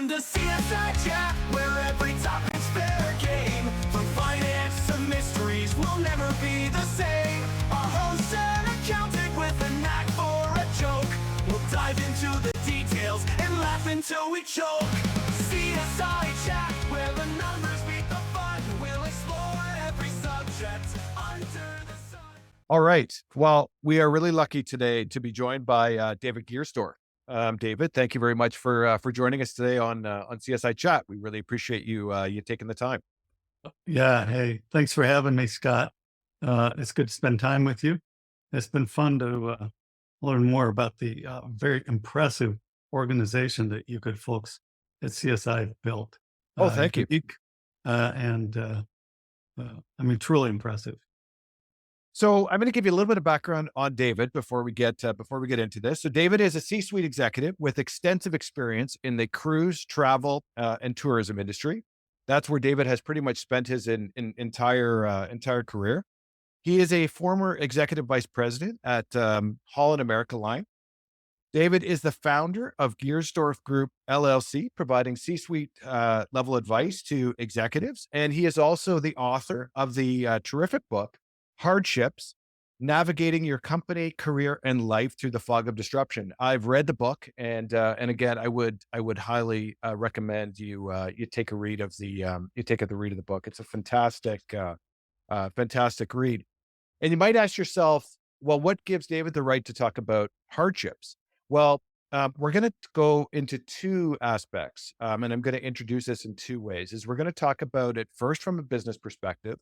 Welcome to CSI Chat, where every topic's fair game. From finance to mysteries, we'll never be the same. Our hosts an accountant with a knack for a joke. We'll dive into the details and laugh until we choke. CSI Chat, where the numbers beat the fun. We'll explore every subject under the sun. All right. Well, we are really lucky today to be joined by David Giersdorf. David, thank you very much for joining us today on CSI Chat. We really appreciate you taking the time. Yeah. Hey, thanks for having me, Scott. It's good to spend time with you. It's been fun to learn more about the very impressive organization that you good folks at CSI have built. Oh, thank you. Unique, truly impressive. So I'm going to give you a little bit of background on David before we get into this. So David is a C-suite executive with extensive experience in the cruise, travel, and tourism industry. That's where David has pretty much spent his entire career. He is a former executive vice president at Holland America Line. David is the founder of Giersdorf Group LLC, providing C-suite level advice to executives. And he is also the author of the terrific book, Hardships, Navigating Your Company, Career, and Life Through the Fog of Disruption. I've read the book, and again, I would highly recommend you take a read of the book. It's a fantastic read. And you might ask yourself, well, what gives David the right to talk about hardships? Well, we're going to go into two aspects, and I'm going to introduce this in two ways. We're going to talk about it first from a business perspective.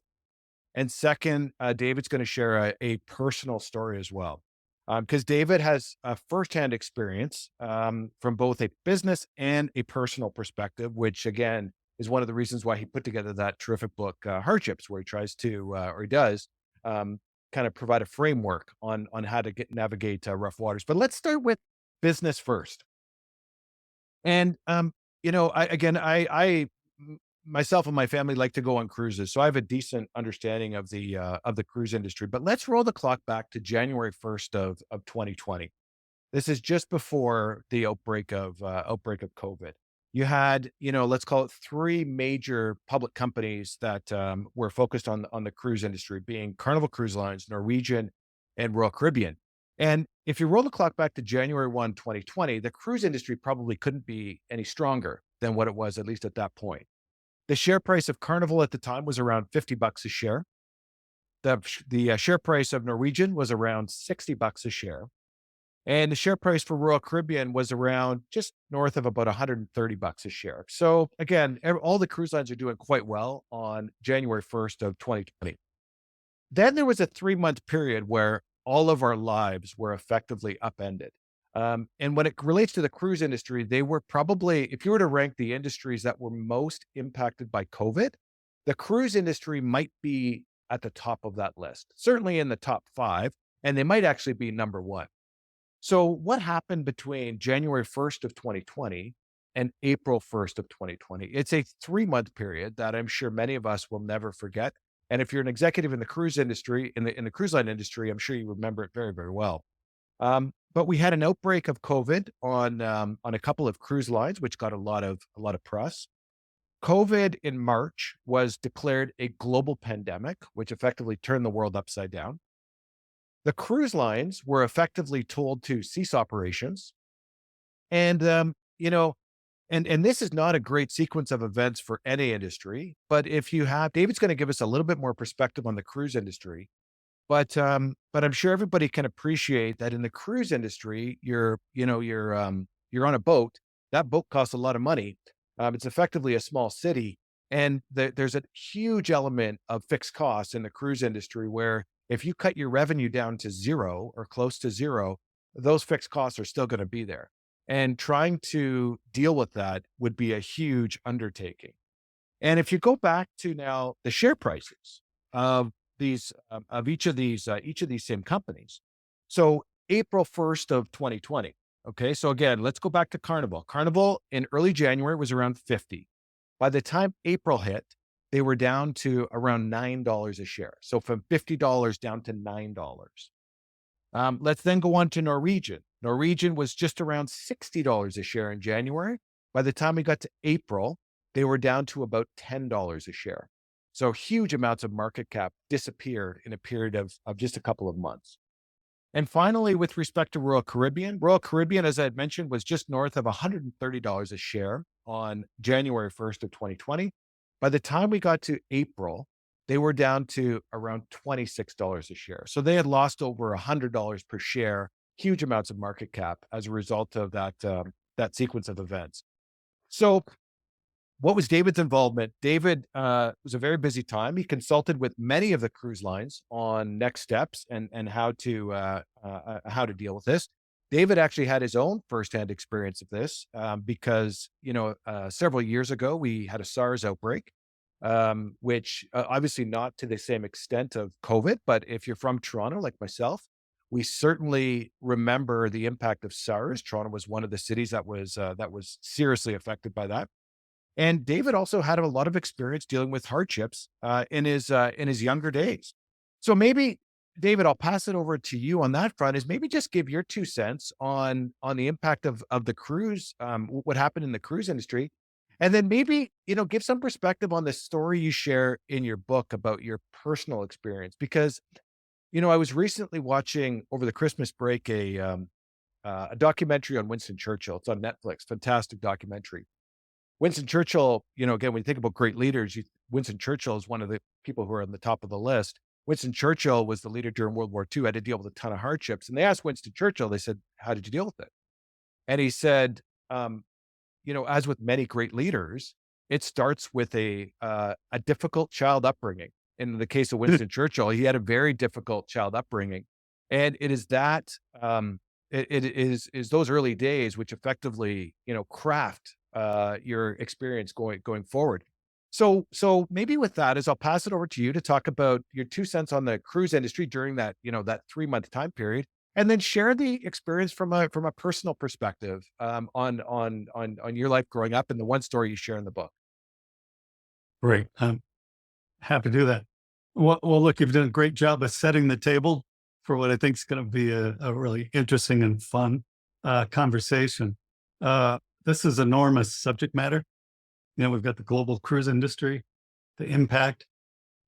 And second, David's going to share a personal story as well, because David has a firsthand experience from both a business and a personal perspective, which again is one of the reasons why he put together that terrific book, Hardships, where he tries to, or he does, kind of provide a framework on how to navigate rough waters. But let's start with business first. And I myself and my family like to go on cruises, so I have a decent understanding of the cruise industry. But let's roll the clock back to January 1st of 2020. This is just before the outbreak of COVID. You had, let's call it three major public companies that were focused on the cruise industry, being Carnival Cruise Lines, Norwegian, and Royal Caribbean. And if you roll the clock back to January 1, 2020, the cruise industry probably couldn't be any stronger than what it was, at least at that point. The share price of Carnival at the time was around $50 a share. The share price of Norwegian was around $60 a share. And the share price for Royal Caribbean was around just north of about $130 a share. So again, all the cruise lines are doing quite well on January 1st of 2020. Then there was a 3-month period where all of our lives were effectively upended. And when it relates to the cruise industry, they were probably, if you were to rank the industries that were most impacted by COVID, the cruise industry might be at the top of that list, certainly in the top 5, and they might actually be number 1. So what happened between January 1st of 2020 and April 1st of 2020? It's a 3-month period that I'm sure many of us will never forget. And if you're an executive in the cruise industry, in the cruise line industry, I'm sure you remember it very, very well. But we had an outbreak of COVID on a couple of cruise lines, which got a lot of press. COVID in March was declared a global pandemic, which effectively turned the world upside down. The cruise lines were effectively told to cease operations. And, and this is not a great sequence of events for any industry, but David's going to give us a little bit more perspective on the cruise industry. But I'm sure everybody can appreciate that in the cruise industry, you're on a boat. That boat costs a lot of money. It's effectively a small city, and there's a huge element of fixed costs in the cruise industry where if you cut your revenue down to zero or close to zero, those fixed costs are still going to be there. And trying to deal with that would be a huge undertaking. And if you go back to now the share prices of each of these same companies. So April 1st of 2020. Okay. So again, let's go back to Carnival. Carnival in early January was around 50. By the time April hit, they were down to around $9 a share. So from $50 down to $9. Let's then go on to Norwegian. Norwegian was just around $60 a share in January. By the time we got to April, they were down to about $10 a share. So huge amounts of market cap disappeared in a period of just a couple of months. And finally, with respect to Royal Caribbean, as I had mentioned, was just north of $130 a share on January 1st of 2020. By the time we got to April, they were down to around $26 a share. So they had lost over $100 per share, huge amounts of market cap as a result of that sequence of events. So what was David's involvement? David was a very busy time. He consulted with many of the cruise lines on next steps and how to deal with this. David actually had his own firsthand experience of this because several years ago we had a SARS outbreak, which obviously not to the same extent of COVID, but if you're from Toronto like myself, we certainly remember the impact of SARS. Toronto was one of the cities that was seriously affected by that. And David also had a lot of experience dealing with hardships in his younger days. So maybe, David, I'll pass it over to you on that front. Is maybe just give your 2 cents on the impact of the cruise, what happened in the cruise industry, and then maybe give some perspective on the story you share in your book about your personal experience. Because I was recently watching over the Christmas break a documentary on Winston Churchill. It's on Netflix. Fantastic documentary. Winston Churchill, again, when you think about great leaders, Winston Churchill is one of the people who are on the top of the list. Winston Churchill was the leader during World War II, had to deal with a ton of hardships. And they asked Winston Churchill, they said, how did you deal with it? And he said, as with many great leaders, it starts with a difficult child upbringing. In the case of Winston Churchill, he had a very difficult child upbringing. And it is that, it is those early days which effectively, craft your experience going forward. So maybe with that is I'll pass it over to you to talk about your 2 cents on the cruise industry during that, that 3-month time period, and then share the experience from a personal perspective on your life growing up and the one story you share in the book. Great. I'm happy to do that. Well, look, you've done a great job of setting the table for what I think is going to be a really interesting and fun conversation. This is enormous subject matter. We've got the global cruise industry, the impact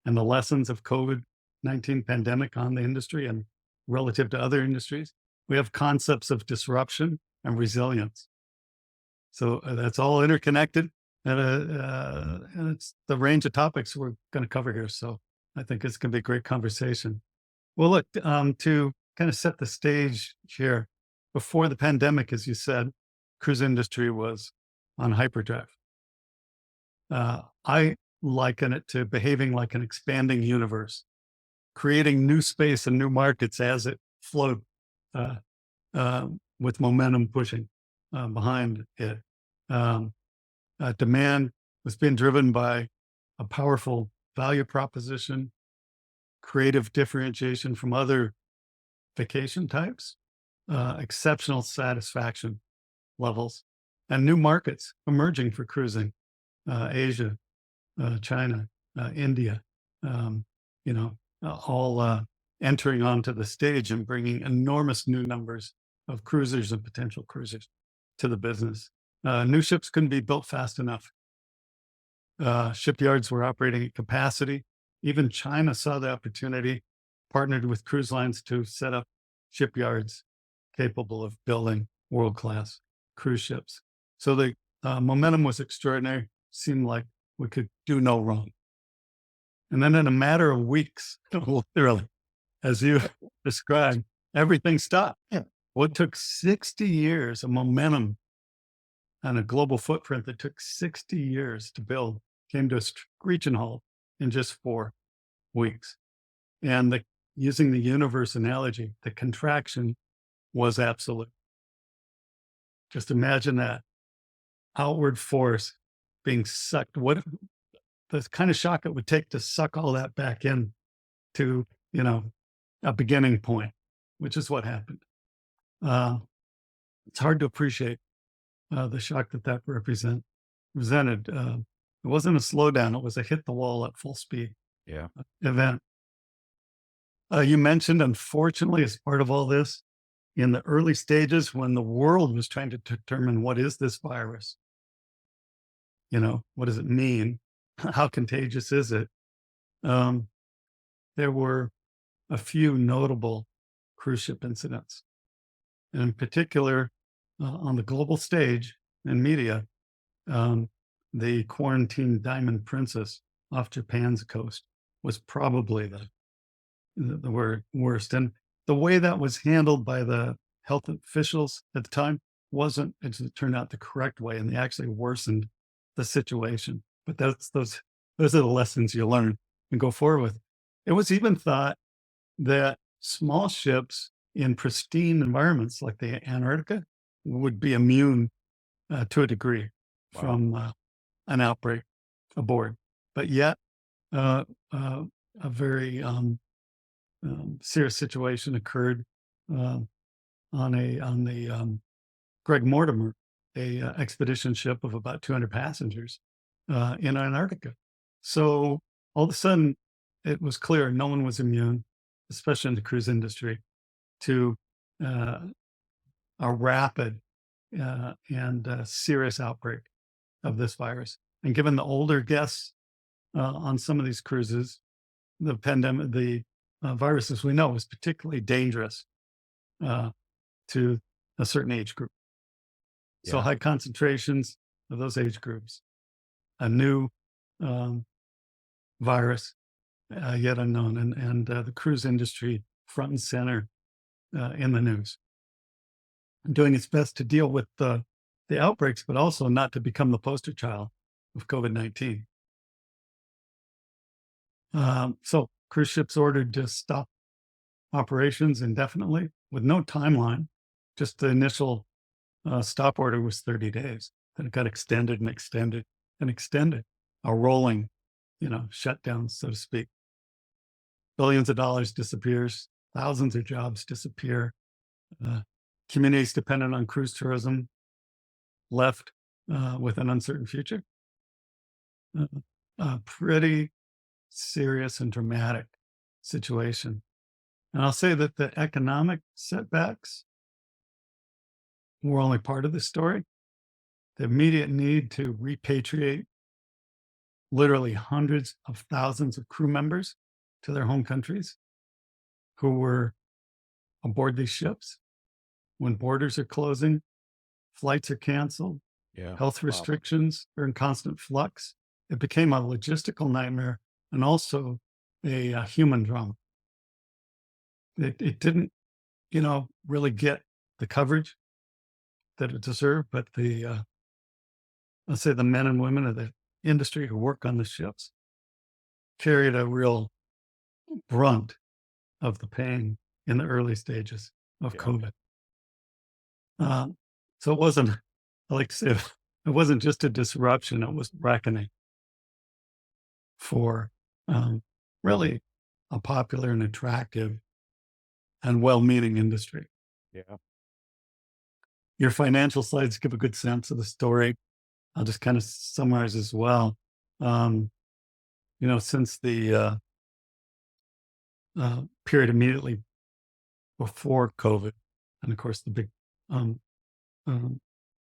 and the lessons of COVID-19 pandemic on the industry and relative to other industries. We have concepts of disruption and resilience. So that's all interconnected, and it's the range of topics we're going to cover here. So I think it's going to be a great conversation. Well, look, to kind of set the stage here, before the pandemic, as you said, cruise industry was on hyperdrive. I liken it to behaving like an expanding universe, creating new space and new markets as it flowed, with momentum pushing behind it. Demand was being driven by a powerful value proposition, creative differentiation from other vacation types, exceptional satisfaction levels, and new markets emerging for cruising, Asia, China, India, all entering onto the stage and bringing enormous new numbers of cruisers and potential cruisers to the business. New ships couldn't be built fast enough. Shipyards were operating at capacity. Even China saw the opportunity, partnered with cruise lines to set up shipyards capable of building world-class cruise ships. So the momentum was extraordinary. Seemed like we could do no wrong. And then in a matter of weeks, literally, as you described, everything stopped. Yeah. What took 60 years of momentum on a global footprint that took 60 years to build came to a screeching halt in just 4 weeks. And using the universe analogy, the contraction was absolute. Just imagine that outward force being sucked. What the kind of shock it would take to suck all that back in to, a beginning point, which is what happened. It's hard to appreciate the shock that represented. It wasn't a slowdown. It was a hit the wall at full speed event. You mentioned, unfortunately, as part of all this, in the early stages when the world was trying to determine what is this virus, what does it mean? How contagious is it? Um, there were a few notable cruise ship incidents, and in particular, on the global stage and media, um, the quarantined Diamond Princess off Japan's coast was probably the worst. And the way that was handled by the health officials at the time wasn't, as it turned out, the correct way, and they actually worsened the situation. But those are the lessons you learn and go forward with. It was even thought that small ships in pristine environments like the Antarctica would be immune to a degree Wow. from an outbreak aboard. But yet, a very serious situation occurred uh, on the Greg Mortimer, a expedition ship of about 200 passengers in Antarctica. So all of a sudden, it was clear no one was immune, especially in the cruise industry, to a rapid and serious outbreak of this virus. And given the older guests on some of these cruises, the pandemic, the virus, as we know, is particularly dangerous to a certain age group. So Yeah. high concentrations of those age groups, a new virus yet unknown, and the cruise industry front and center in the news, doing its best to deal with the outbreaks, but also not to become the poster child of COVID-19. So cruise ships ordered to stop operations indefinitely with no timeline. Just the initial stop order was 30 days. Then it got extended and extended and extended. A rolling, shutdown, so to speak. Billions of dollars disappears. Thousands of jobs disappear. Communities dependent on cruise tourism left with an uncertain future. A pretty serious and dramatic situation. And I'll say that the economic setbacks were only part of the story. The immediate need to repatriate literally hundreds of thousands of crew members to their home countries who were aboard these ships when borders are closing, flights are canceled, Yeah. health Wow. restrictions are in constant flux. It became a logistical nightmare and also a human drama. It didn't, really get the coverage that it deserved, but let's say the men and women of the industry who work on the ships carried a real brunt of the pain in the early stages of Yeah. COVID. So it wasn't, I like to say, it wasn't just a disruption, it was reckoning for really a popular and attractive and well-meaning industry. Yeah. Your financial slides give a good sense of the story. I'll just kind of summarize as well. Since the period immediately before COVID, and of course the big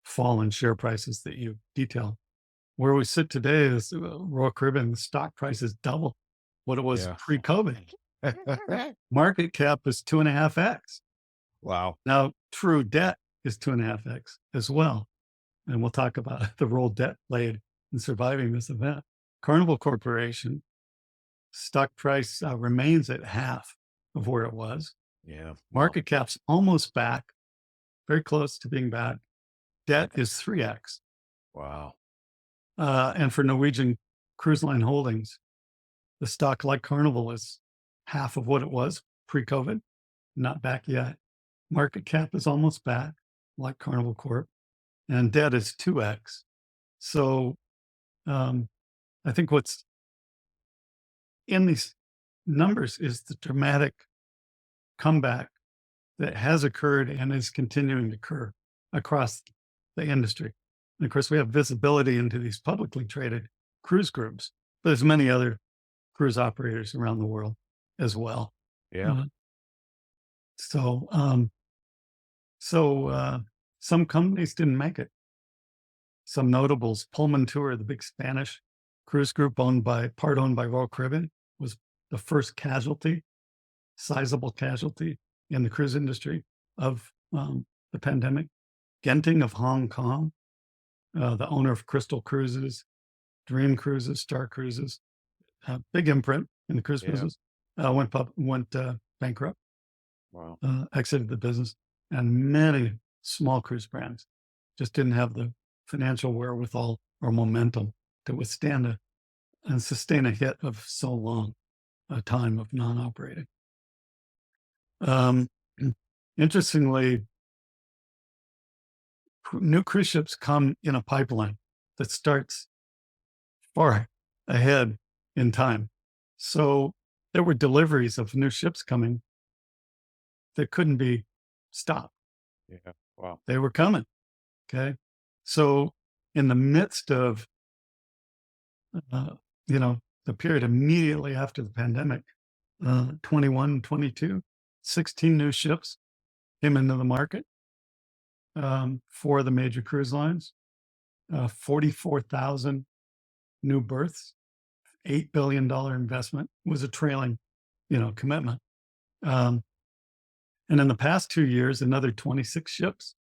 fall in share prices that you detail, where we sit today is Royal Caribbean, the stock price is double what it was Yeah. pre-COVID. Market cap is 2.5x. Wow. Now, true debt is 2.5x as well. And we'll talk about the role debt played in surviving this event. Carnival Corporation stock price remains at half of where it was. Yeah. Wow. Market cap's almost back, very close to being back. Debt is 3x. Wow. And for Norwegian Cruise Line Holdings, the stock, like Carnival, is half of what it was pre-COVID, not back yet. Market cap is almost back, like Carnival Corp, and debt is 2x. So I think what's in these numbers is the dramatic comeback that has occurred and is continuing to occur across the industry. And of course, we have visibility into these publicly traded cruise groups, but there's many other cruise operators around the world as well. Yeah. So some companies didn't make it. some notables. Pullman Tour, the big Spanish cruise group owned by Royal Caribbean, was the first sizable casualty in the cruise industry of the pandemic. Genting of Hong Kong, the owner of Crystal Cruises, Dream Cruises, Star Cruises, big imprint in the cruise Yeah. business, went bankrupt, Wow. exited the business, and many small cruise brands just didn't have the financial wherewithal or momentum to withstand and sustain a hit of so long a time of non-operating. Interestingly, new cruise ships come in a pipeline that starts far ahead in time. So there were deliveries of new ships coming that couldn't be stopped. Yeah. Wow. They were coming. Okay. So in the midst of, the period immediately after the pandemic, 21, 22, 16 new ships came into the market for the major cruise lines, 44,000 new berths, $8 billion investment was a trailing, commitment. And in the past 2 years, another 26 ships,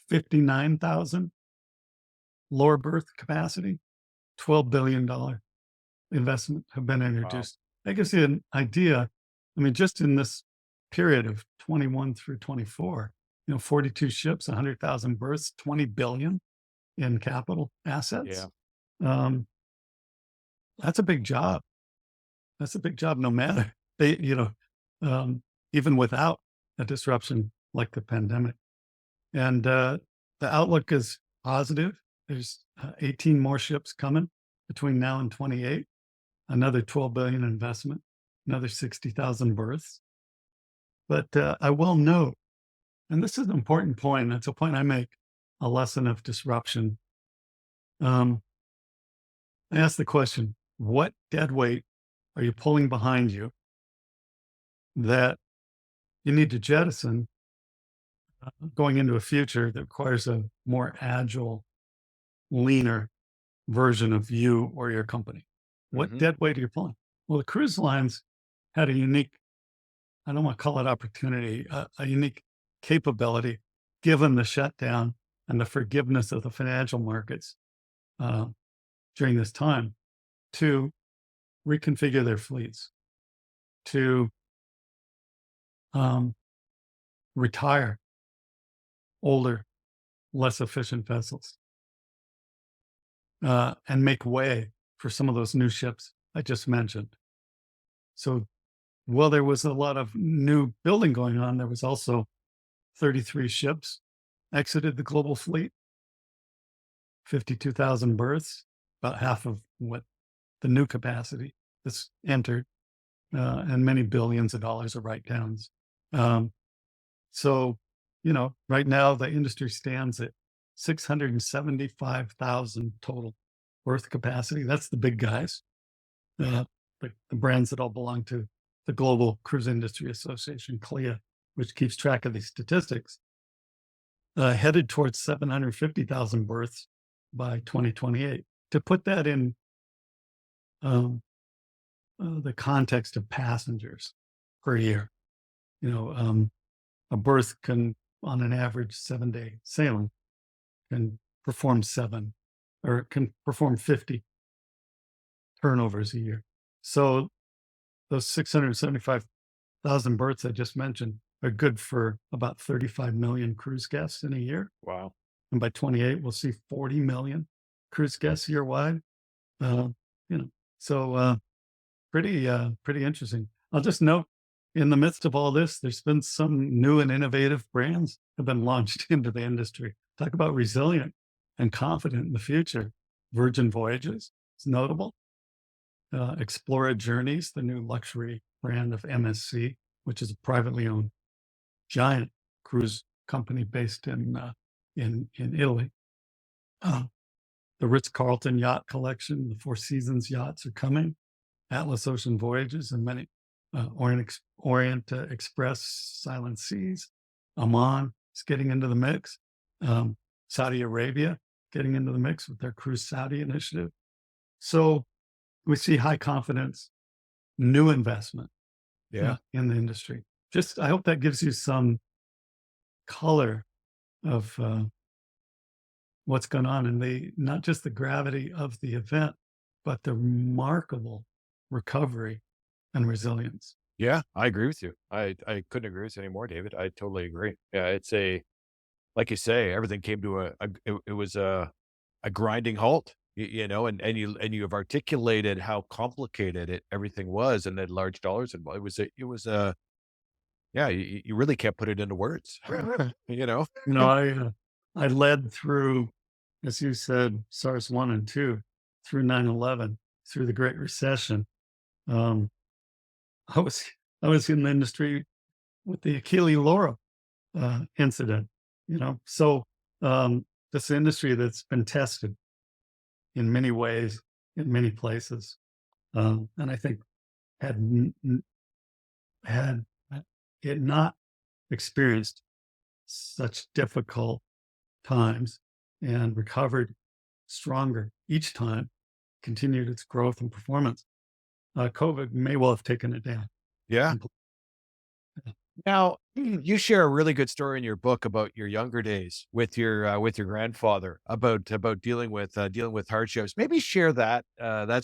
59,000 lower berth capacity, $12 billion investment have been introduced. That gives you an idea. I mean, just in this period of 21 through 24, 42 ships, 100,000 berths, 20 billion in capital assets. Yeah. That's a big job. That's a big job, no matter even without a disruption like the pandemic. And the outlook is positive. There's 18 more ships coming between now and 28. Another 12 billion investment, another 60,000 berths. But I will note, and this is an important point, it's a point I make, a lesson of disruption. I ask the question, what dead weight are you pulling behind you that you need to jettison going into a future that requires a more agile, leaner version of you or your company? What dead weight are you pulling? Well, the cruise lines had a unique, I don't want to call it opportunity, a unique capability, given the shutdown and the forgiveness of the financial markets during this time, to reconfigure their fleets, to retire older, less efficient vessels, and make way for some of those new ships I just mentioned. So while there was a lot of new building going on, there was also 33 ships exited the global fleet, 52,000 berths, about half of what the new capacity that's entered, and many billions of dollars of write-downs. So, right now the industry stands at 675,000 total berth capacity. That's the big guys, the brands that all belong to the Global Cruise Industry Association, CLIA, which keeps track of these statistics, headed towards 750,000 berths by 2028. To put that in the context of passengers per year, a berth can, on an average 7-day sailing, can perform 50 turnovers a year. So those 675,000 berths I just mentioned are good for about 35 million cruise guests in a year. Wow. And by 28, we'll see 40 million cruise guests year wide. So pretty interesting. I'll just note, in the midst of all this, there's been some new and innovative brands have been launched into the industry. Talk about resilient and confident in the future. Virgin Voyages is notable. Explora Journeys, the new luxury brand of MSC, which is a privately owned giant cruise company based in Italy. The Ritz-Carlton Yacht Collection, the Four Seasons yachts are coming. Atlas Ocean Voyages and many Orient Express, Silent Seas, Oman is getting into the mix. Saudi Arabia getting into the mix with their Cruise Saudi initiative. So we see high confidence, new investment Yeah. in the industry. Just, I hope that gives you some color of what's going on and not just the gravity of the event, but the remarkable recovery and resilience. Yeah, I agree with you. I couldn't agree with you anymore, David. I totally agree. Yeah, like you say, everything came to it was a grinding halt, you know, and you have articulated how complicated everything was and that large dollars involved. It was a yeah, you really can't put it into words, you know? You know, I led through, as you said, SARS 1 and 2, through 9/11, through the Great Recession. Um, I was I was in the industry with the Achille Laura incident. You know, so this industry that's been tested in many ways, in many places, and I think had had it not experienced such difficult times and recovered stronger each time, continued its growth and performance. COVID may well have taken it down. Yeah. Compl- Now, you share a really good story in your book about your younger days with your grandfather about dealing with hardships. Maybe share that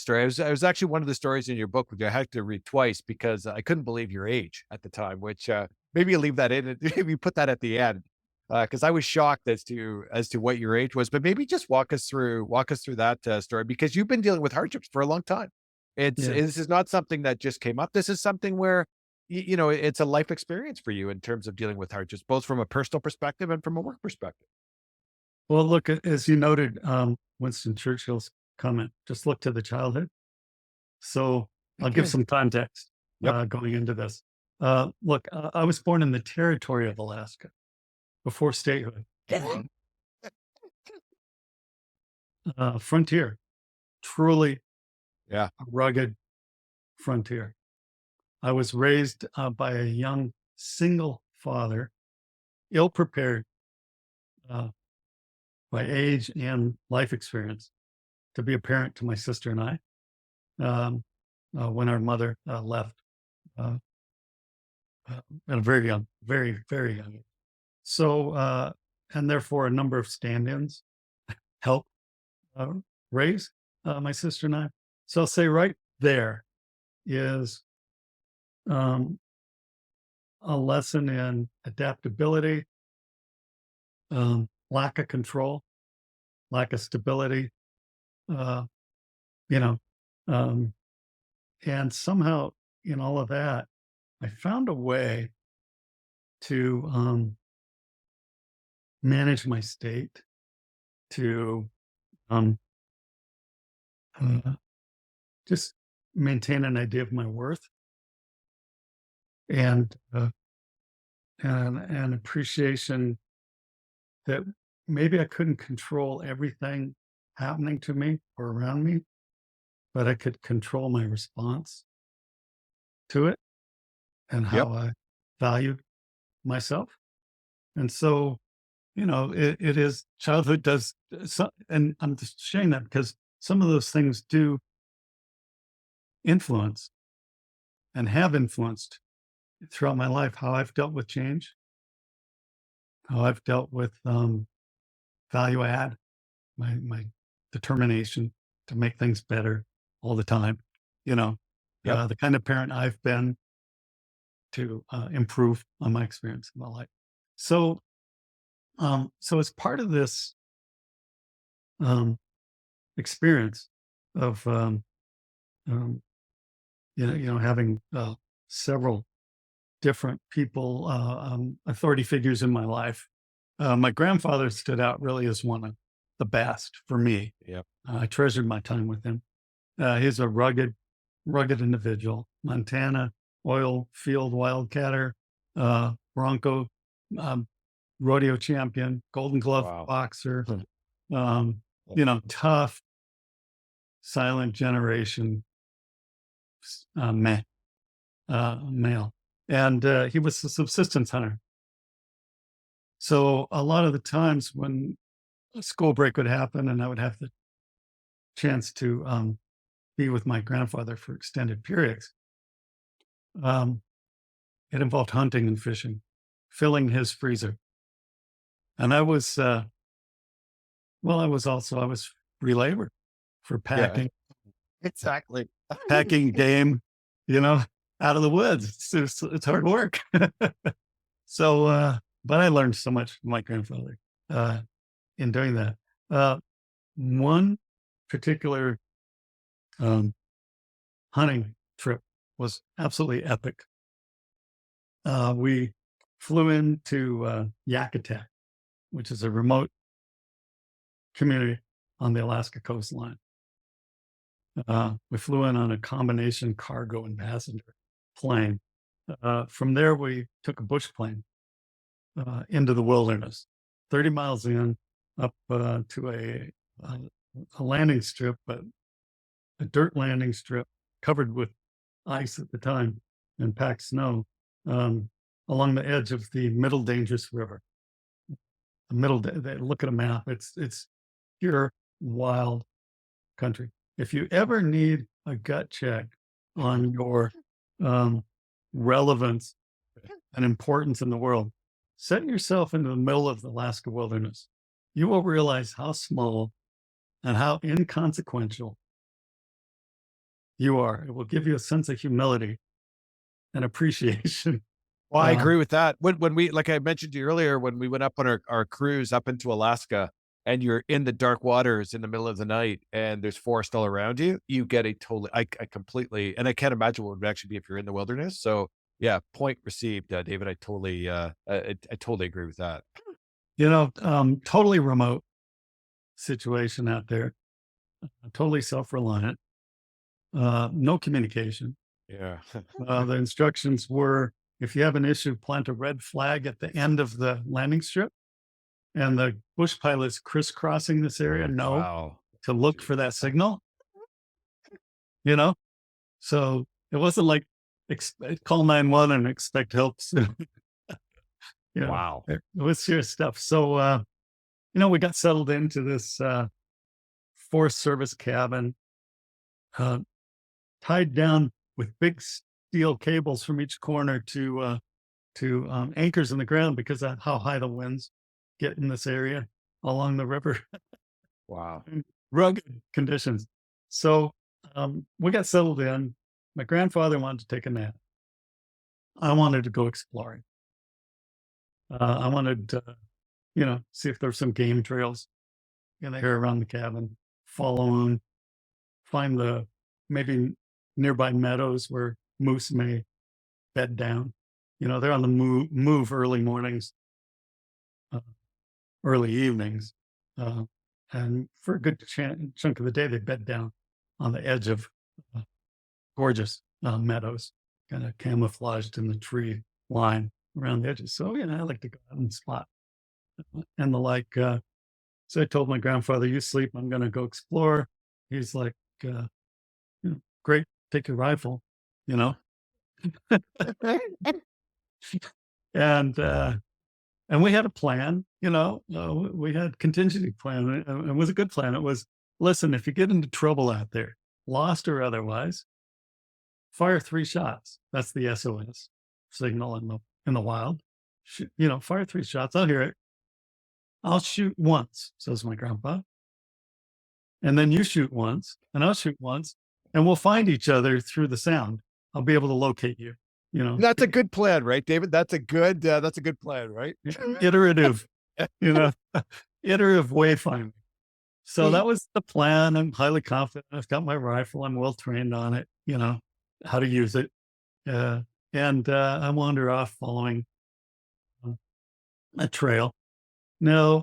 story. It was actually one of the stories in your book which I had to read twice because I couldn't believe your age at the time. Which maybe you leave that in and maybe put that at the end because I was shocked as to what your age was. But maybe just walk us through that story because you've been dealing with hardships for a long time. Yeah. This is not something that just came up. This is something where you know, it's a life experience for you in terms of dealing with hardships, both from a personal perspective and from a work perspective. Well, look, as you noted, Winston Churchill's comment, just look to the childhood. So I'll give some context Yep. going into this. Look, I was born in the territory of Alaska before statehood. Frontier, truly Yeah. a rugged frontier. I was raised by a young single father, ill prepared by age and life experience to be a parent to my sister and I when our mother left uh, at a very young, very young age. So, and therefore, a number of stand ins helped uh, raise my sister and I. So I'll say right there is um, a lesson in adaptability, lack of control, lack of stability, uh, you know, um, and somehow in all of that, I found a way to manage my state, to um, uh, just maintain an idea of my worth and an appreciation that maybe I couldn't control everything happening to me or around me, but I could control my response to it and Yep. how I valued myself. And so, you know, it is childhood does, and I'm just sharing that because some of those things do influence and have influenced throughout my life how I've dealt with change, how I've dealt with value add, my determination to make things better all the time. You know, Yep. the kind of parent I've been to improve on my experience in my life. So, so as part of this um, experience of um, having several different people, authority figures in my life, my grandfather stood out really as one of the best for me. Yep. I treasured my time with him. He's a rugged individual, Montana oil field wildcatter, Bronco rodeo champion, Golden Glove Wow. boxer, Hmm. tough, silent generation male. And he was a subsistence hunter. So a lot of the times when a school break would happen and I would have the chance to be with my grandfather for extended periods. Um, it involved hunting and fishing, filling his freezer. And I was free labor for Yeah, packing, exactly. packing game, you know, out of the woods. It's hard work. So, but I learned so much from my grandfather uh, in doing that. Uh, one particular um, hunting trip was absolutely epic. We flew into Yakutat, which is a remote community on the Alaska coastline. We flew in on a combination cargo and passenger plane. From there, we took a bush plane into the wilderness, 30 miles in, up to a landing strip, but a dirt landing strip covered with ice at the time and packed snow along the edge of the Middle Dangerous River. Look at a map. It's pure wild country. If you ever need a gut check on your relevance and importance in the world, set yourself into the middle of the Alaska wilderness. You will realize how small and how inconsequential you are. It will give you a sense of humility and appreciation. Well, I agree with that. When we, like I mentioned to you earlier, when we went up on our cruise up into Alaska and you're in the dark waters in the middle of the night and there's forest all around you, you get a totally, I completely, and I can't imagine what it would actually be if you're in the wilderness. So yeah, point received, David. I totally agree with that. Totally remote situation out there, totally self-reliant, no communication. Yeah. The instructions were, if you have an issue, plant a red flag at the end of the landing strip. And the bush pilot's crisscrossing this area, know Wow. to look for that signal, So it wasn't like call 911 and expect help soon. Wow. It was serious stuff. So, we got settled into this Forest Service cabin, tied down with big steel cables from each corner to anchors in the ground because of how high the winds get in this area along the river. Wow. Rugged conditions. So we got settled in. My grandfather wanted to take a nap. I wanted to go exploring. I wanted to, see if there's some game trails in the area around the cabin, follow them, find the maybe nearby meadows where moose may bed down. They're on the move early mornings, early evenings. And for a good chunk of the day, they bed down on the edge of gorgeous meadows, kind of camouflaged in the tree line around the edges. So, I like to go out and spot and the like. So I told my grandfather, you sleep, I'm going to go explore. He's like, great, take your rifle, and we had a plan, we had contingency plan. And it was a good plan. It was, listen, if you get into trouble out there, lost or otherwise, fire 3 shots. That's the SOS signal in the wild. Fire 3 shots. I'll hear it. I'll shoot once, says my grandpa. And then you shoot once, and I'll shoot once, and we'll find each other through the sound. I'll be able to locate you. That's a good plan, right, David? That's a good plan, right? Iterative, iterative wayfinding. So that was the plan. I'm highly confident. I've got my rifle. I'm well trained on it, how to use it. And I wander off following a trail. Now,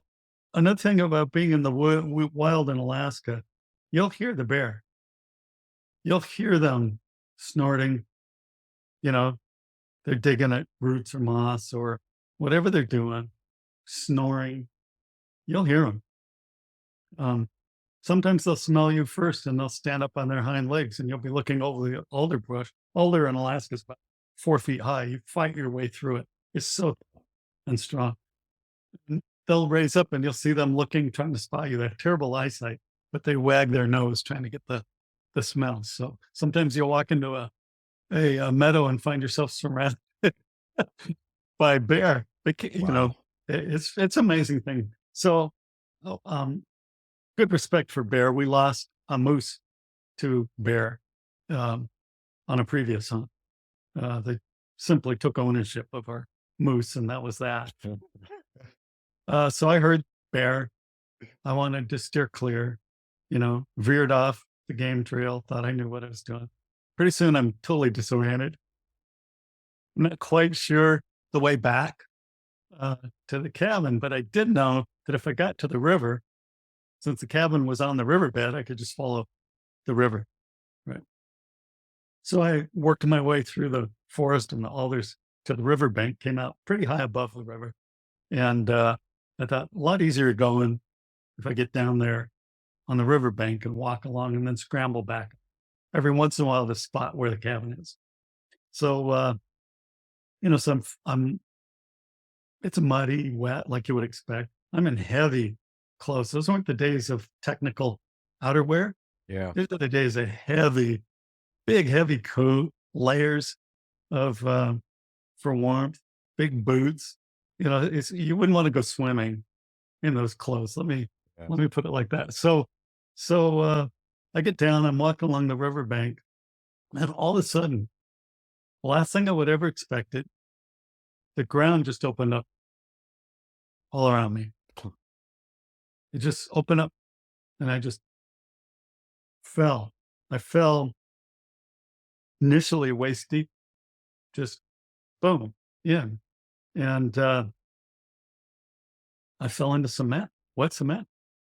another thing about being in the wild in Alaska, you'll hear the bear. You'll hear them snorting. They're digging at roots or moss or whatever they're doing, snoring. You'll hear them. Sometimes they'll smell you first and they'll stand up on their hind legs and you'll be looking over the alder brush. Alder in Alaska is about 4 feet high. You fight your way through it. It's so tall and strong. they'll raise up and you'll see them looking, trying to spot you. They have terrible eyesight, but they wag their nose trying to get the smell. So sometimes you'll walk into a meadow and find yourself surrounded by bear. You know, Wow. it's amazing thing. So, oh, good respect for bear. We lost a moose to bear on a previous hunt. They simply took ownership of our moose, and that was that. So I heard bear. I wanted to steer clear, veered off the game trail, thought I knew what I was doing. Pretty soon I'm totally disoriented. I'm not quite sure the way back to the cabin, but I did know that if I got to the river, since the cabin was on the riverbed, I could just follow the river. Right. So I worked my way through the forest and the alders to the riverbank, came out pretty high above the river. And I thought, a lot easier going if I get down there on the riverbank and walk along and then scramble back every once in a while to the spot where the cabin is. So, so it's muddy, wet, like you would expect. I'm in heavy clothes. Those weren't the days of technical outerwear. Yeah. These are the days of heavy, big, heavy coat, layers of, for warmth, big boots. You wouldn't want to go swimming in those clothes. Let me put it like that. So I get down, I'm walking along the riverbank, and all of a sudden, the last thing I would ever expect it, the ground just opened up all around me. It just opened up and I just fell. I fell initially waist deep, just boom, in. And I fell into cement, wet cement.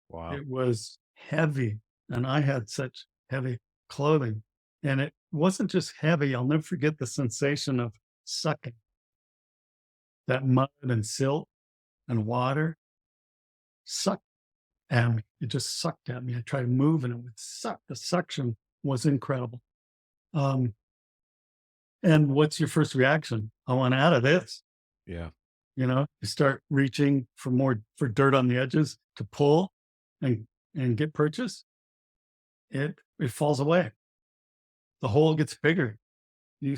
Wow. It was heavy, and I had such heavy clothing. And it wasn't just heavy. I'll never forget the sensation of sucking that mud and silt and water sucked at me. It just sucked at me. I tried to move and it would suck. The suction was incredible. And what's your first reaction? I want out of this. Yeah. You start reaching for dirt on the edges to pull and get purchase. It falls away. The hole gets bigger. You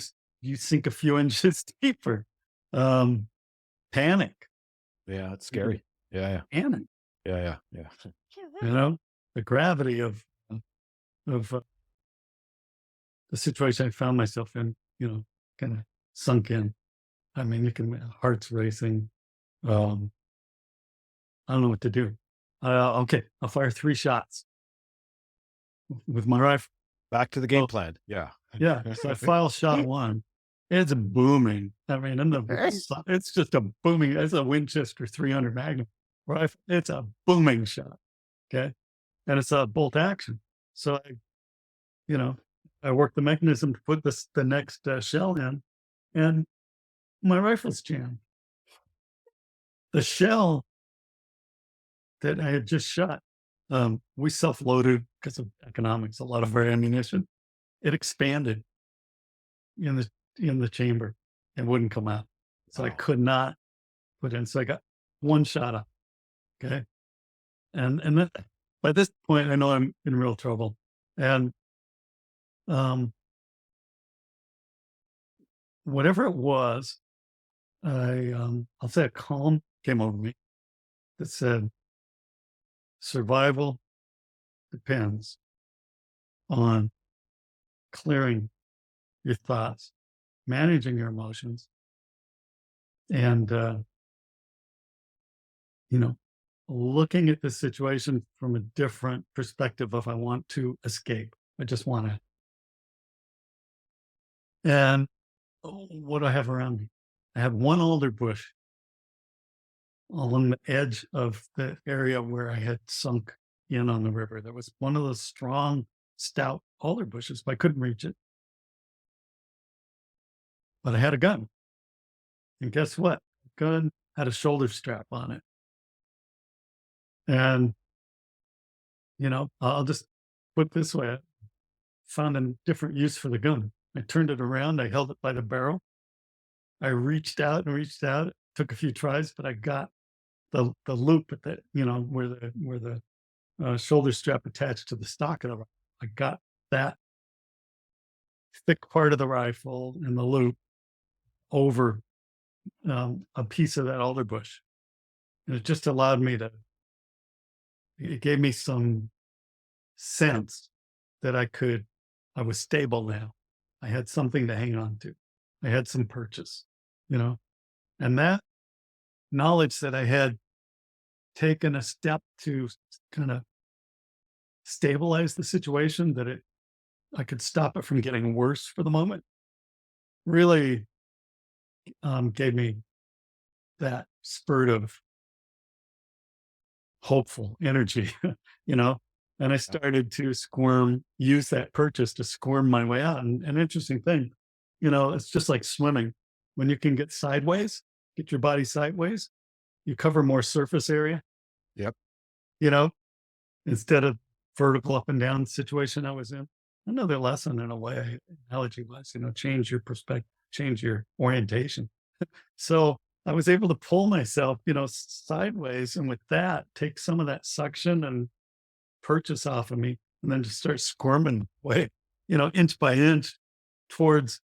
sink a few inches deeper. Panic. Yeah. It's scary. Yeah. Panic. Yeah. The gravity of the situation I found myself in. Kind of sunk in. I mean, heart's racing. I don't know what to do. Okay, I'll fire 3 shots with my rifle. Back to the game plan. Yeah. Yeah. So I file shot 1. It's booming. I mean, it's just a booming. It's a Winchester 300 Magnum rifle. It's a booming shot. Okay, and it's a bolt action. So I work the mechanism to put the next shell in, and my rifle's jammed. The shell that I had just shot, we self-loaded because of economics, a lot of our ammunition. It expanded in the chamber and wouldn't come out. So I could not put in. So I got 1 shot up. Okay. And then by this point, I know I'm in real trouble. And whatever it was, I'll say a calm came over me that said, survival depends on clearing your thoughts, managing your emotions, and looking at the situation from a different perspective. If I want to escape, I just want to. And what do I have around me? I have 1 alder bush along the edge of the area where I had sunk in on the river. There was one of those strong, stout alder bushes, but I couldn't reach it. But I had a gun. And guess what? The gun had a shoulder strap on it. And, I'll just put it this way. I found a different use for the gun. I turned it around. I held it by the barrel. I reached out, took a few tries, but I got the loop at the, where the shoulder strap attached to the stock of the rifle. I got that thick part of the rifle and the loop over a piece of that alder bush. And it just allowed me to, it gave me some sense that I was stable now. I had something to hang on to. I had some purchase, you know, and that knowledge that I had taken a step to kind of stabilize the situation, I could stop it from getting worse for the moment, really gave me that spurt of hopeful energy, you know. And I started to use that purchase to squirm my way out. And an interesting thing, it's just like swimming. When you can get sideways, get your body sideways, you cover more surface area, Yep. you know, instead of vertical up and down situation I was in. Another lesson in a way, analogy was, change your perspective, change your orientation. So I was able to pull myself, sideways, and with that, take some of that suction and purchase off of me, and then just start squirming away, inch by inch towards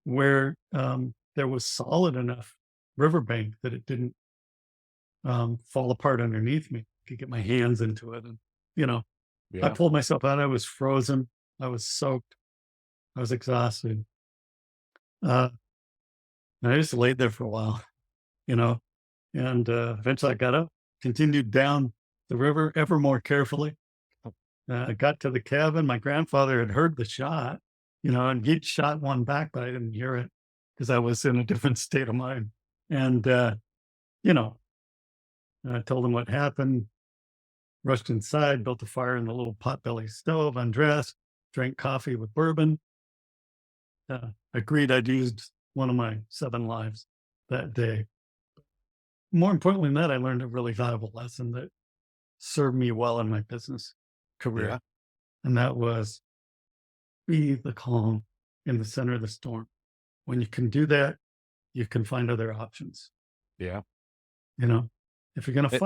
where there was solid enough riverbank that it didn't fall apart underneath me. I could get my hands into it, and I Yeah. pulled myself out. I was frozen. I was soaked. I was exhausted. And I just laid there for a while, and eventually I got up, continued down the river ever more carefully. I got to the cabin. My grandfather had heard the shot, and he'd shot one back, but I didn't hear it because I was in a different state of mind. And, I told him what happened, rushed inside, built a fire in the little potbelly stove, undressed, drank coffee with bourbon, agreed I'd used one of my 7 lives that day. More importantly than that, I learned a really valuable lesson that served me well in my business career. Yeah. And that was be the calm in the center of the storm. When you can do that, you can find other options. Yeah. If you're going to It-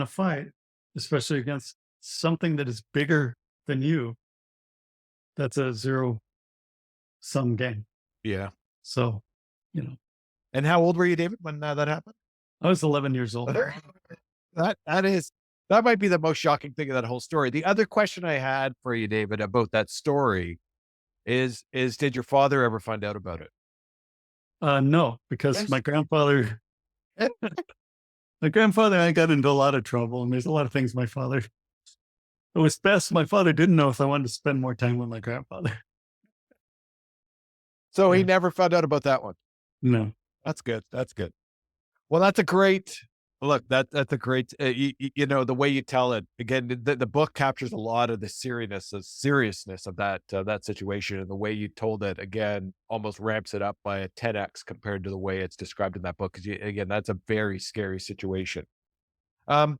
fight, especially against something that is bigger than you, that's a zero-sum game. Yeah. So, And how old were you, David, when that happened? I was 11 years old. That might be the most shocking thing of that whole story. The other question I had for you, David, about that story is did your father ever find out about it? No, because Yes. my grandfather and I got into a lot of trouble, and there's a lot of things it was best my father didn't know if I wanted to spend more time with my grandfather. So he Yeah. never found out about that one. No. That's good. That's good. Well, that's a great look. That's a great. The way you tell it again. The book captures a lot of the seriousness of that situation, and the way you told it again almost ramps it up by a 10x compared to the way it's described in that book. Because again, that's a very scary situation. So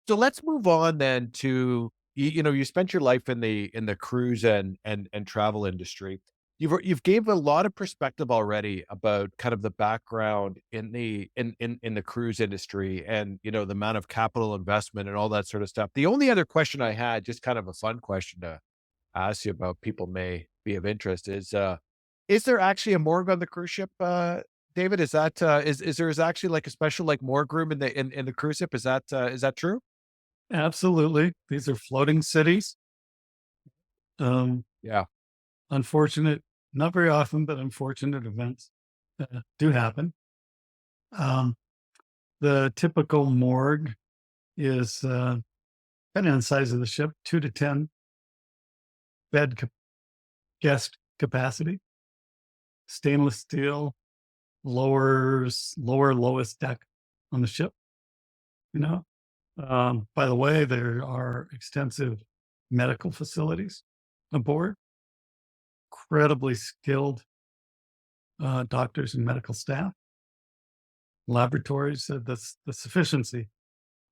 let's move on then to you spent your life in the cruise and travel industry. You've gave a lot of perspective already about kind of the background in the cruise industry and the amount of capital investment and all that sort of stuff. The only other question I had, just kind of a fun question to ask you about, people may be of interest, is there actually a morgue on the cruise ship, David? Is that is there actually like a special like morgue room in the cruise ship? Is that true? Absolutely. These are floating cities. Yeah. Unfortunate, not very often, but unfortunate events do happen. The typical morgue is, depending on the size of the ship, 2 to 10 guest capacity, stainless steel, lowest deck on the ship. By the way, there are extensive medical facilities aboard, incredibly skilled doctors and medical staff, laboratories. The sufficiency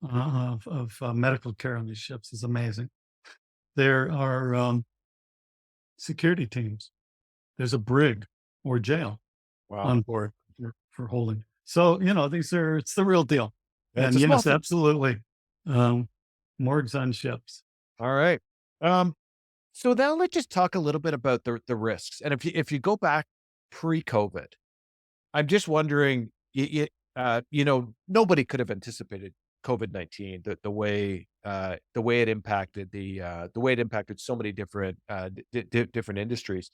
of medical care on these ships is amazing. There are security teams. There's a brig or jail Wow. on board for holding. So, it's the real deal. It's And a small yes, thing. absolutely. Um, Morgues on ships. All right. Um, so now let's just talk a little bit about the risks. And if you go back pre-COVID, I'm just wondering, nobody could have anticipated COVID-19, the way it impacted the way it impacted so many different different industries.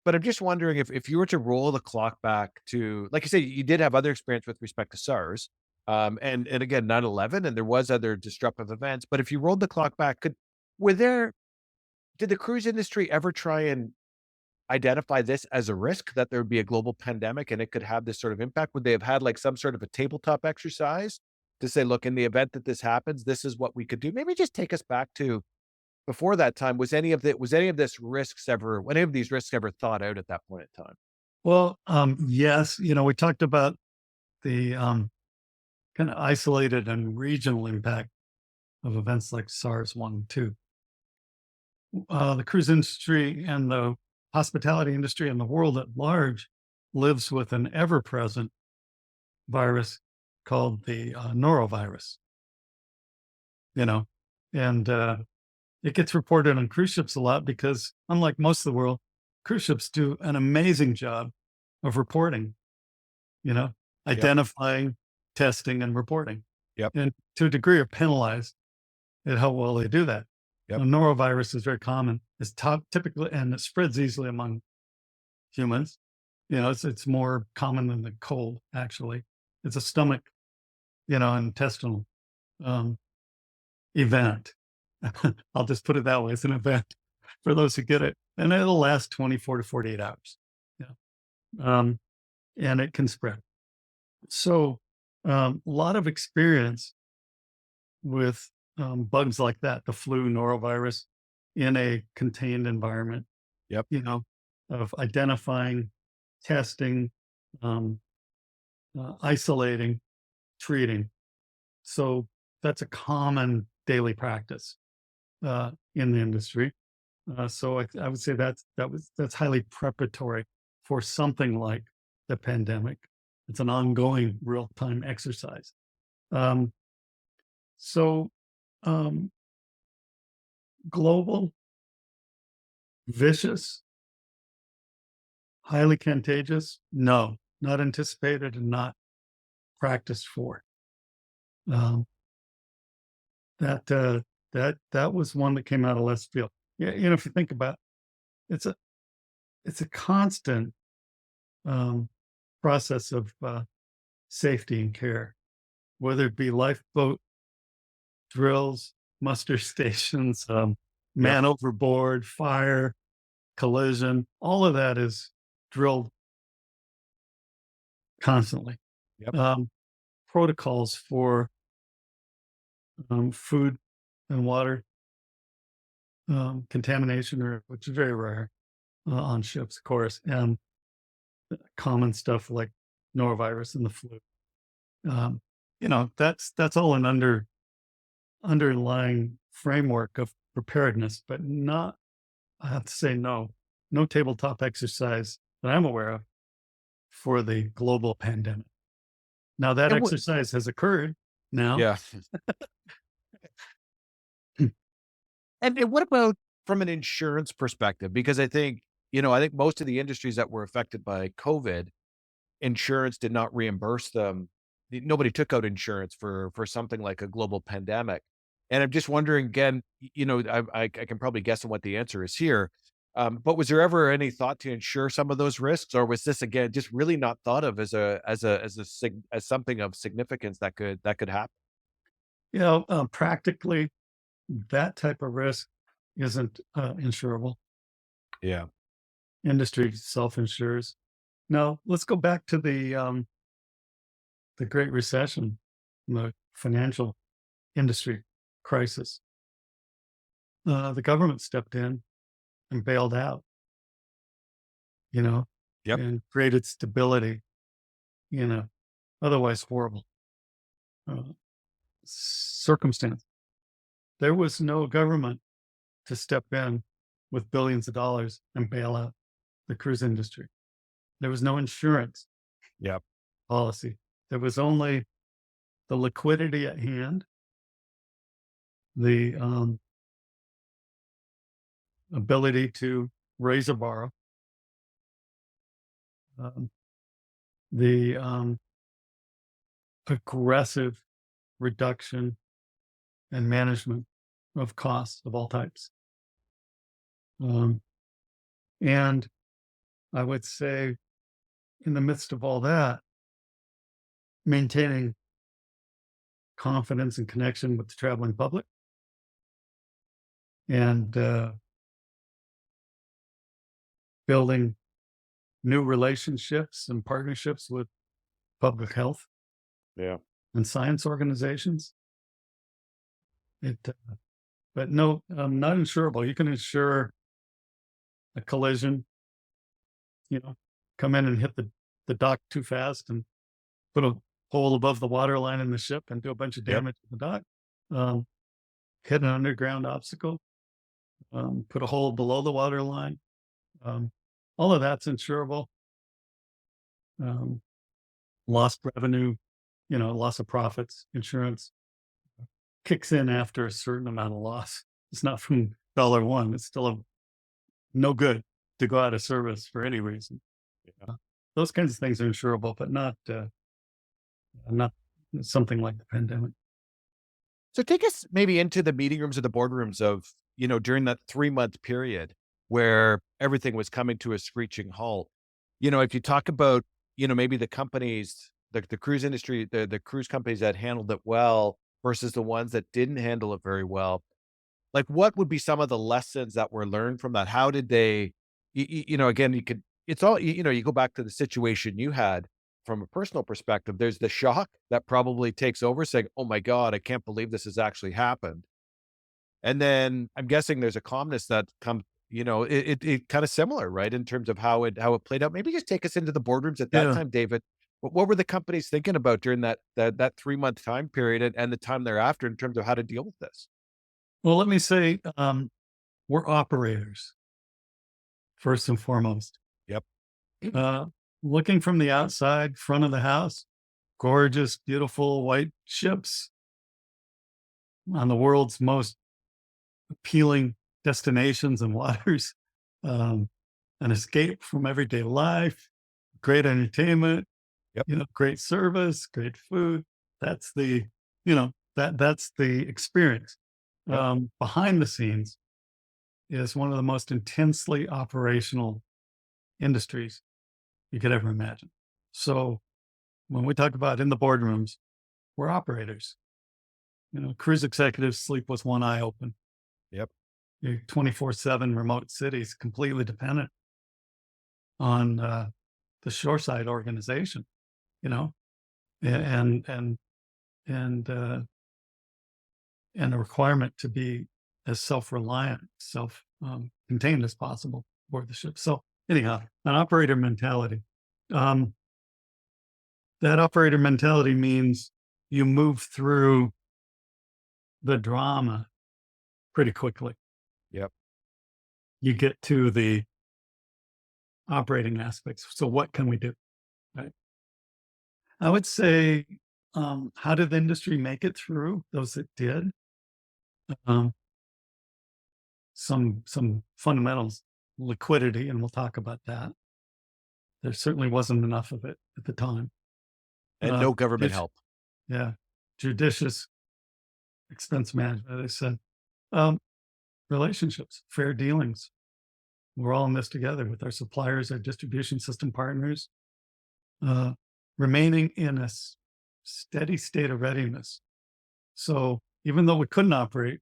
But I'm just wondering if you were to roll the clock back to, like you say, you did have other experience with respect to SARS, and again 9/11, and there was other disruptive events. But if you rolled the clock back, were there did the cruise industry ever try and identify this as a risk that there would be a global pandemic and it could have this sort of impact? Would they have had like some sort of a tabletop exercise to say, look, in the event that this happens, this is what we could do? Maybe just take us back to before that time. Was any of these risks ever thought out at that point in time? Well, yes, we talked about the kind of isolated and regional impact of events like SARS 1 and 2. The cruise industry and the hospitality industry and the world at large lives with an ever present virus called the norovirus, you know, and it gets reported on cruise ships a lot because, unlike most of the world, cruise ships do an amazing job of reporting, you know, Yep. identifying, testing, and reporting. Yep. And to a degree, are penalized at how well they do that. Yep. Norovirus is very common. It's typically, and it spreads easily among humans. It's more common than the cold. Actually, it's a stomach, intestinal um, event. I'll just put it that way. It's an event for those who get it, and it'll last 24 to 48 hours. Yeah, um, and it can spread. So, a lot of experience with bugs like that, the flu, norovirus, in a contained environment, Yep. of identifying, testing, um, isolating, treating. So that's a common daily practice in the industry. So I would say that's highly preparatory for something like the pandemic. It's an ongoing real time exercise. Um, so um, global, vicious, highly contagious? No, not anticipated and not practiced for. Um, that was one that came out of left field. Yeah, if you think about it, it's a constant um, process of safety and care, whether it be lifeboat drills, muster stations, Yep. man overboard, fire, collision. All of that is drilled constantly. Yep. Um, Protocols for food and water contamination, which is very rare on ships, of course, and common stuff like norovirus and the flu. That's all an underlying framework of preparedness, but not. I have to say no tabletop exercise that I'm aware of for the global pandemic. Now that And what exercise has occurred now. Yeah. And what about from an insurance perspective? Because I think most of the industries that were affected by COVID, insurance did not reimburse them. Nobody took out insurance for something like a global pandemic. And I'm just wondering again, I can probably guess on what the answer is here. But was there ever any thought to insure some of those risks, or was this again just really not thought of as something of significance that could happen? Practically that type of risk isn't insurable. Yeah. Industry self-insures. Now, let's go back to the Great Recession, the financial industry crisis. The government stepped in and bailed out, you know, Yep. and created stability in a otherwise horrible uh, circumstance. There was no government to step in with billions of dollars and bail out the cruise industry. There was no insurance Yep. policy There was only the liquidity at hand, the ability to raise or borrow, um, the aggressive reduction and management of costs of all types. And I would say, in the midst of all that, maintaining confidence and connection with the traveling public and building new relationships and partnerships with public health Yeah. and science organizations. But no, not insurable. You can insure a collision, come in and hit the dock too fast and put a hole above the water line in the ship and do a bunch of Yep. damage to the dock. Hit an underground obstacle, put a hole below the water line. All of that's insurable. Lost revenue, loss of profits, insurance kicks in after a certain amount of loss. It's not from dollar one. It's still no good to go out of service for any reason. Yeah. Those kinds of things are insurable, but not something like the pandemic. So take us maybe into the meeting rooms or the boardrooms of, during that 3-month period where everything was coming to a screeching halt. If you talk about, maybe the companies, the cruise industry, the cruise companies that handled it well versus the ones that didn't handle it very well, like what would be some of the lessons that were learned from that? How did they, again, it's all, you go back to the situation you had from a personal perspective. There's the shock that probably takes over saying, oh my God, I can't believe this has actually happened. And then I'm guessing there's a calmness that comes, it kind of similar, right? In terms of how it played out. Maybe just take us into the boardrooms at that Yeah. time, David. What were the companies thinking about during that 3-month time period and the time thereafter in terms of how to deal with this? Well, let me say, we're operators first and foremost. Yep. Looking from the outside, front of the house, gorgeous, beautiful white ships on the world's most appealing destinations and waters, an escape from everyday life, great entertainment, Yep. great service, great food. That's the, that's the experience. Yep. Behind the scenes is one of the most intensely operational industries you could ever imagine. So when we talk about in the boardrooms, we're operators. Cruise executives sleep with one eye open. Yep. You're 24/7 remote cities, completely dependent on the shoreside organization, and a requirement to be as self-reliant, self-contained as possible aboard the ship. So anyhow, an operator mentality. That operator mentality means you move through the drama pretty quickly. Yep. You get to the operating aspects. So what can we do? Right. I would say, how did the industry make it through? Those that did. Some fundamentals, liquidity, and we'll talk about that. There certainly wasn't enough of it at the time. And no government help. Yeah. Judicious expense management, I said. Relationships, fair dealings. We're all in this together with our suppliers, our distribution system partners, remaining in a steady state of readiness. So even though we couldn't operate,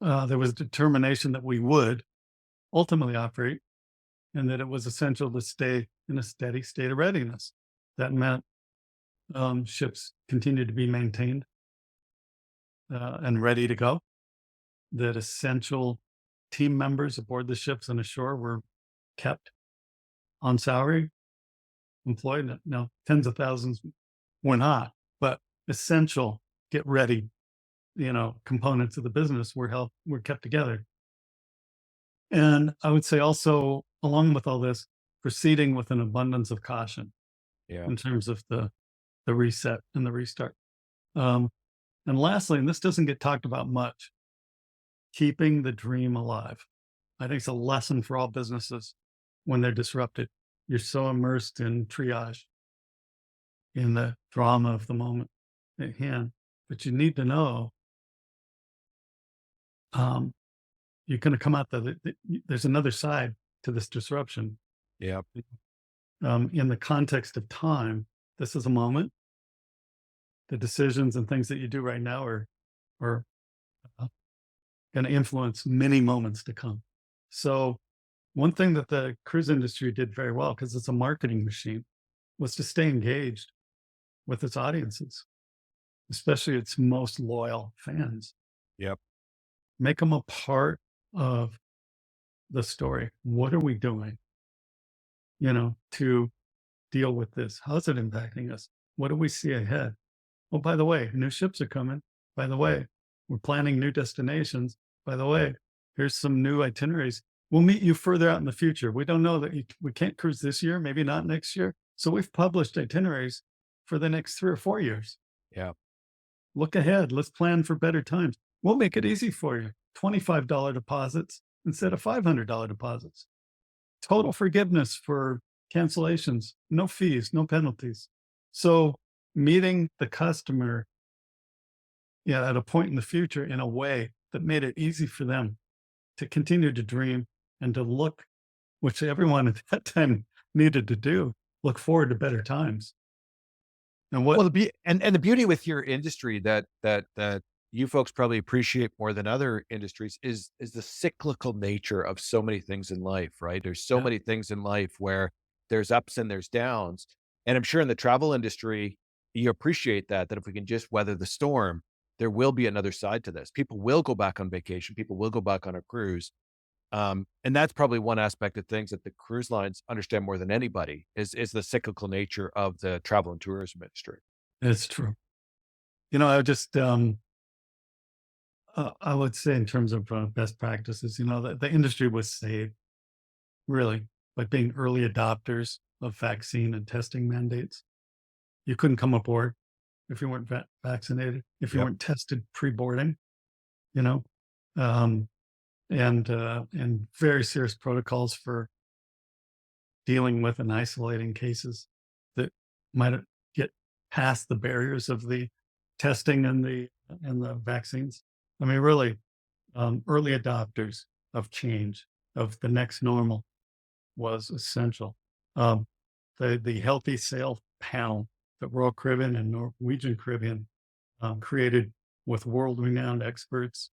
there was determination that we would ultimately operate and that it was essential to stay in a steady state of readiness. That meant ships continued to be maintained and ready to go. That essential team members aboard the ships and ashore were kept on salary, employed. Now, tens of thousands were not, but essential, get ready, components of the business were kept together. And I would say also, along with all this, proceeding with an abundance of caution. Yeah. in terms of the reset and the restart. Um, and lastly, and this doesn't get talked about much, keeping the dream alive. I think it's a lesson for all businesses when they're disrupted. You're so immersed in triage, in the drama of the moment at hand, but you need to know um, you're going to come out there's another side to this disruption. Yeah. In the context of time, this is a moment. The decisions and things that you do right now are going to influence many moments to come. So one thing that the cruise industry did very well, because it's a marketing machine, was to stay engaged with its audiences, especially its most loyal fans. Yep. Make them a part of the story. What are we doing, to deal with this? How's it impacting us? What do we see ahead? Oh, by the way, new ships are coming. By the way, we're planning new destinations. By the way, here's some new itineraries. We'll meet you further out in the future. We don't know that we can't cruise this year, maybe not next year. So we've published itineraries for the next 3 or 4 years. Yeah. Look ahead. Let's plan for better times. We'll make it easy for you. $25 deposits instead of $500 deposits. Total forgiveness for cancellations, no fees, no penalties. So meeting the customer at a point in the future in a way that made it easy for them to continue to dream and to look, which everyone at that time needed to do, look forward to better times. And Well, what the beauty with your industry that you folks probably appreciate more than other industries is the cyclical nature of so many things in life, right? There's so Yeah. many things in life where there's ups and there's downs. And I'm sure in the travel industry, you appreciate that if we can just weather the storm, there will be another side to this. People will go back on vacation. People will go back on a cruise. And that's probably one aspect of things that the cruise lines understand more than anybody is the cyclical nature of the travel and tourism industry. It's true. I would just I would say in terms of best practices, the industry was saved really by being early adopters of vaccine and testing mandates. You couldn't come aboard if you weren't vaccinated, if you Yep. weren't tested pre-boarding, you know, um, and very serious protocols for dealing with and isolating cases that might get past the barriers of the testing and the vaccines. I mean, really, early adopters of change, of the next normal, was essential. Um, the Healthy Sail panel that Royal Caribbean and Norwegian Caribbean created with world-renowned experts,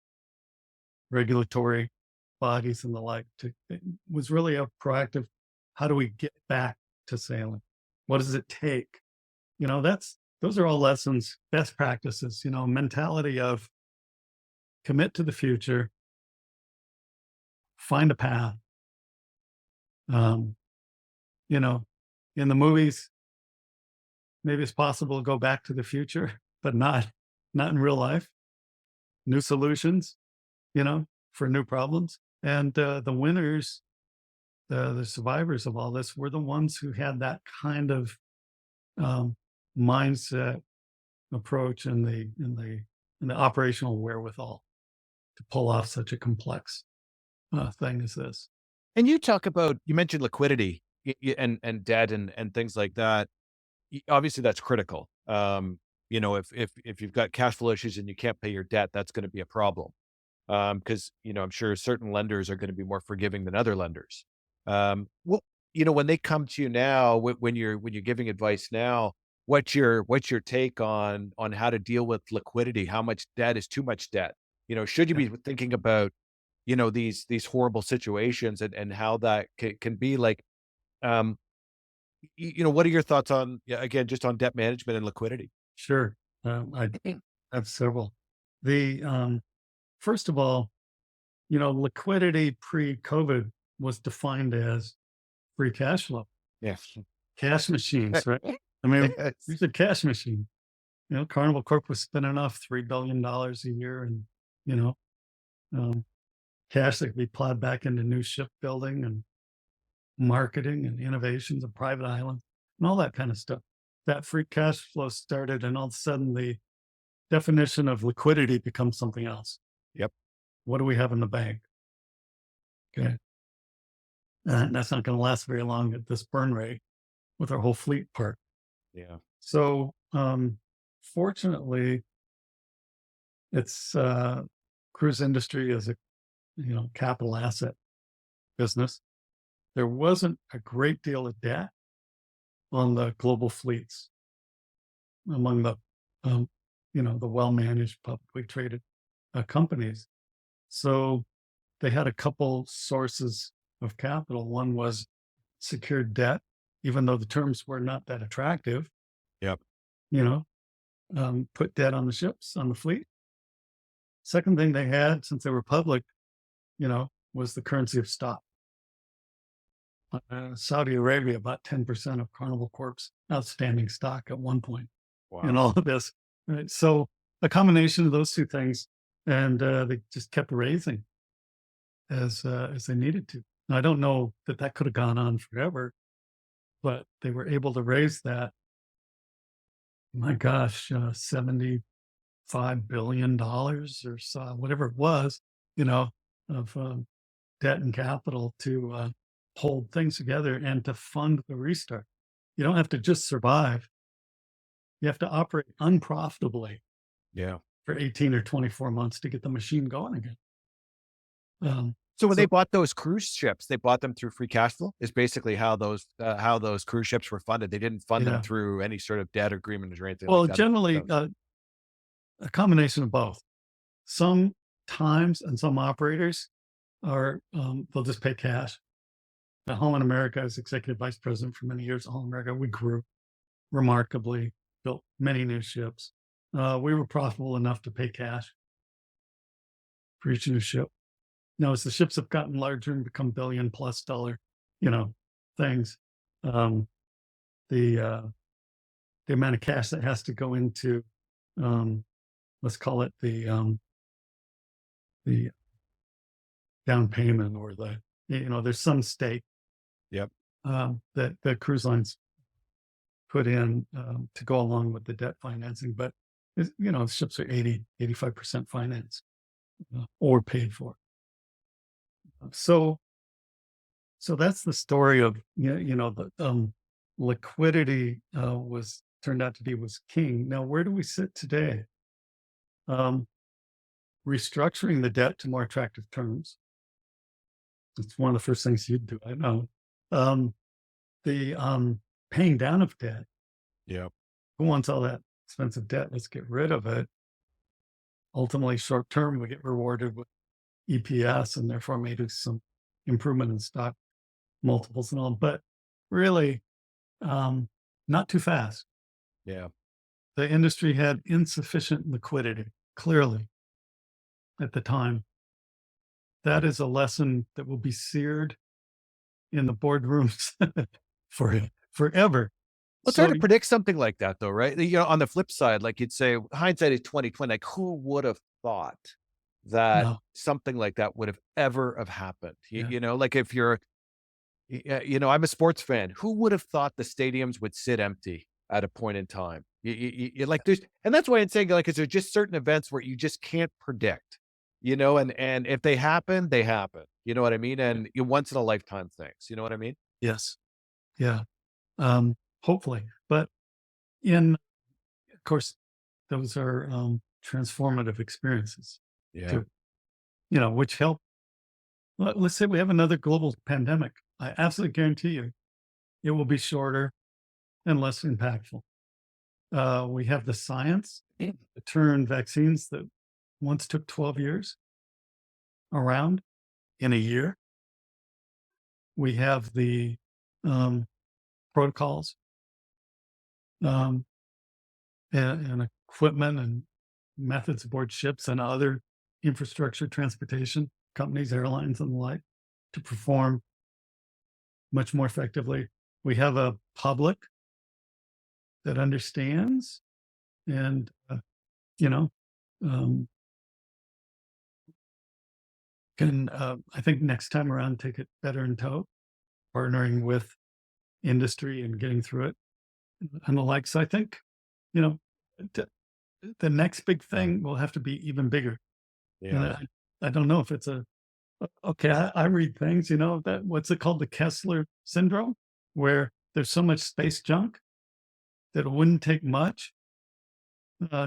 regulatory bodies, and the like, it was really a proactive. How do we get back to sailing? What does it take? Those are all lessons, best practices. Mentality of commit to the future, find a path. Um, you know, in the movies, maybe it's possible to go back to the future, but not in real life. New solutions, for new problems. And the winners, the survivors of all this, were the ones who had that kind of um, mindset, approach, and the operational wherewithal to pull off such a complex thing as this. And you mentioned liquidity and debt and things like that. Obviously, that's critical. If you've got cash flow issues and you can't pay your debt, that's going to be a problem. Because I'm sure certain lenders are going to be more forgiving than other lenders. Well, when they come to you now, when you're giving advice now, what's your take on how to deal with liquidity? How much debt is too much debt? Should you Yeah. be thinking about these horrible situations and how that can be like, um, what are your thoughts on, yeah, again, just on debt management and liquidity? Sure. I have several. The First of all, liquidity pre-COVID was defined as free cash flow, Yes. cash machines, right? I mean, Yes. these are cash machines. Carnival Corp was spinning off $3 billion a year, and you know, um, cash that could be plowed back into new shipbuilding and marketing and innovations of private islands. and all that kind of stuff. That free cash flow started, and all of a sudden the definition of liquidity becomes something else. Yep. What do we have in the bank? Okay. And that's not going to last very long at this burn rate with our whole fleet park. Yeah. So, fortunately, it's cruise industry is a capital asset business. There wasn't a great deal of debt on the global fleets among the the well-managed, publicly traded companies. So they had a couple sources of capital. One was secured debt, even though the terms were not that attractive. Yep. Put debt on the ships, on the fleet. Second thing they had, since they were public, was the currency of stock. Saudi Arabia bought 10% of Carnival Corp's outstanding stock at one point in Wow. all of this. Right? So a combination of those two things, and they just kept raising as they needed to. Now, I don't know that could have gone on forever, but they were able to raise that. My gosh, $75 billion or so, whatever it was, of debt and capital to hold things together and to fund the restart. You don't have to just survive. You have to operate unprofitably Yeah. for 18 or 24 months to get the machine going again. So when So- they bought those cruise ships, they bought them through free cash flow. Is basically how those cruise ships were funded. They didn't fund them Yeah. through any sort of debt agreement or anything Well, like that. generally, a combination of both. Sometimes and some operators are, they'll just pay cash. At Holland America, as executive vice president for many years at Holland America, we grew remarkably, built many new ships. We were profitable enough to pay cash for each new ship. Now, as the ships have gotten larger and become $1 billion+ things, the amount of cash that has to go into, let's call it the down payment, or there's some stake. Yep. That the cruise lines put in to go along with the debt financing, but ships are 85% financed or paid for. So that's the story of the liquidity turned out to be king. Now, where do we sit today? Restructuring the debt to more attractive terms. It's one of the first things you'd do, I know. The paying down of debt. Yep. Who wants all that expensive debt? Let's get rid of it. Ultimately, short term, we get rewarded with EPS, and therefore maybe some improvement in stock multiples and all, but really not too fast. Yeah. The industry had insufficient liquidity, clearly, at the time. That is a lesson that will be seared in the boardrooms forever. Well, it's hard to predict something like that, though, right? On the flip side, like you'd say, hindsight is 20/20. Like, who would have thought that No. something like that would have ever have happened? Yeah. Like if you're, I'm a sports fan. Who would have thought the stadiums would sit empty at a point in time? You like and that's why I'm saying, like, is there just certain events where you just can't predict, and if they happen, they happen. You know what I mean? And you once in a lifetime things. You know what I mean? Yes. Yeah. Hopefully. But of course, those are transformative experiences. Yeah. Too, which help. Let's say we have another global pandemic. I absolutely guarantee you it will be shorter and less impactful. We have the science to turn vaccines that once took 12 years around in a year. We have the protocols and equipment and methods aboard ships and other infrastructure, transportation companies, airlines, and the like, to perform much more effectively. We have a public that understands and, can, I think next time around, take it better in tow, partnering with industry and getting through it and the like. So I think, you know, t- the next big thing will have to be even bigger. And Yeah. I don't know if it's okay. I read things, that what's it called? The Kessler syndrome, where there's so much space junk that it wouldn't take much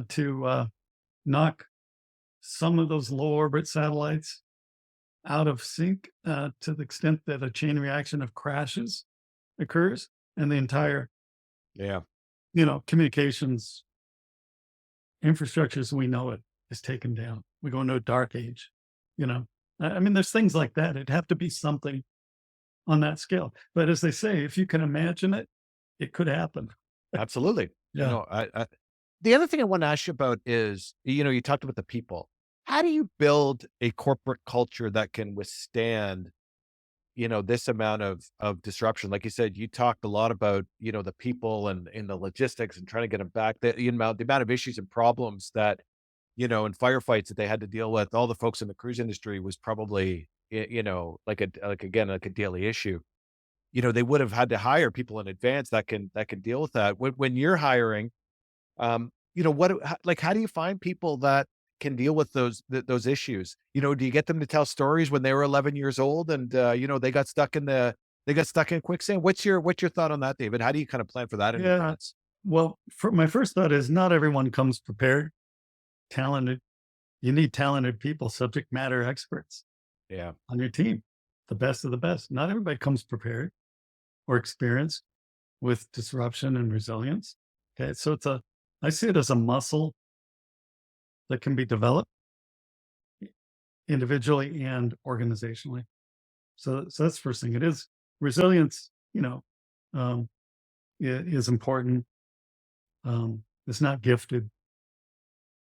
to knock some of those low orbit satellites out of sync to the extent that a chain reaction of crashes occurs and the entire, Yeah. communications infrastructure as we know it is taken down. We go into a dark age, you know. I mean, there's things like that. It'd have to be something on that scale. But as they say, if you can imagine it, it could happen. Absolutely. Yeah. The other thing I want to ask you about is, you talked about the people. How do you build a corporate culture that can withstand, this amount of disruption? Like you said, you talked a lot about, the people and in the logistics and trying to get them back. The amount of issues and problems that, in firefights that they had to deal with, all the folks in the cruise industry was probably, like a daily issue. They would have had to hire people in advance that can deal with that. When you're hiring, how do you find people that can deal with those issues? Do you get them to tell stories when they were 11 years old and, they got stuck in quicksand? What's your thought on that, David? How do you kind of plan for that in Yeah. advance? Well, for my first thought is not everyone comes prepared, talented. You need talented people, subject matter experts Yeah. on your team, the best of the best. Not everybody comes prepared or experienced with disruption and resilience. Okay. So I see it as a muscle that can be developed individually and organizationally. So that's the first thing. It is resilience, um, is important. It's not gifted.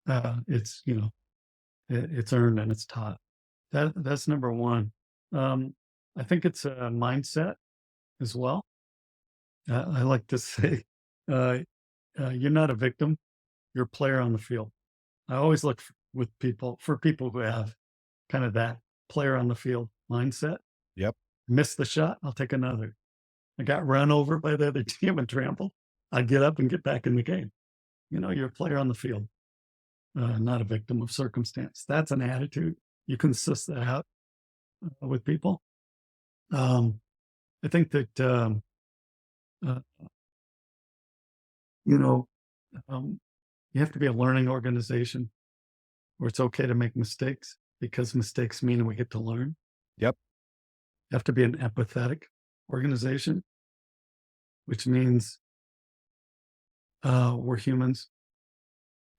It's, it's earned and it's taught. That's number one. Um, I think it's a mindset as well. I like to say, uh, you're not a victim. You're a player on the field. I always look for people who have kind of that player on the field mindset. Yep. Miss the shot, I'll take another. I got run over by the other team and trampled. I get up and get back in the game. You're a player on the field, not a victim of circumstance. That's an attitude. You can suss that out with people. Um, I think that, uh, you know, um, you have to be a learning organization where it's okay to make mistakes because mistakes mean we get to learn. Yep. You have to be an empathetic organization, which means we're humans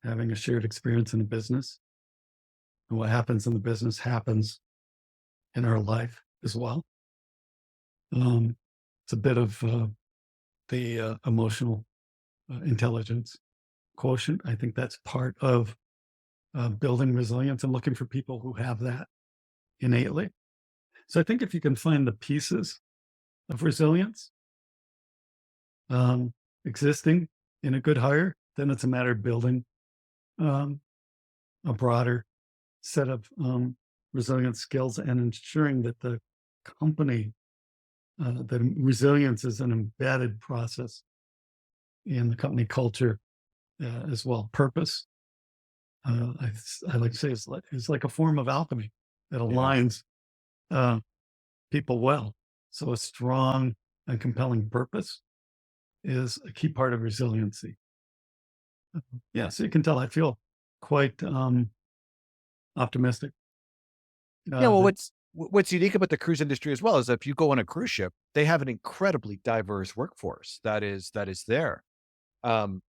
having a shared experience in a business. And what happens in the business happens in our life as well. It's a bit of the emotional intelligence quotient. I think that's part of building resilience and looking for people who have that innately. So I think if you can find the pieces of resilience existing in a good hire, then it's a matter of building um, a broader set of resilient skills and ensuring that the company, that resilience is an embedded process in the company culture as well. Purpose, I like to say, is like a form of alchemy that Yeah. aligns people well. So a strong and compelling purpose is a key part of resiliency. Yeah, so you can tell I feel quite optimistic. Yeah, well, That, what's unique about the cruise industry as well is if you go on a cruise ship, they have an incredibly diverse workforce that is there. Um,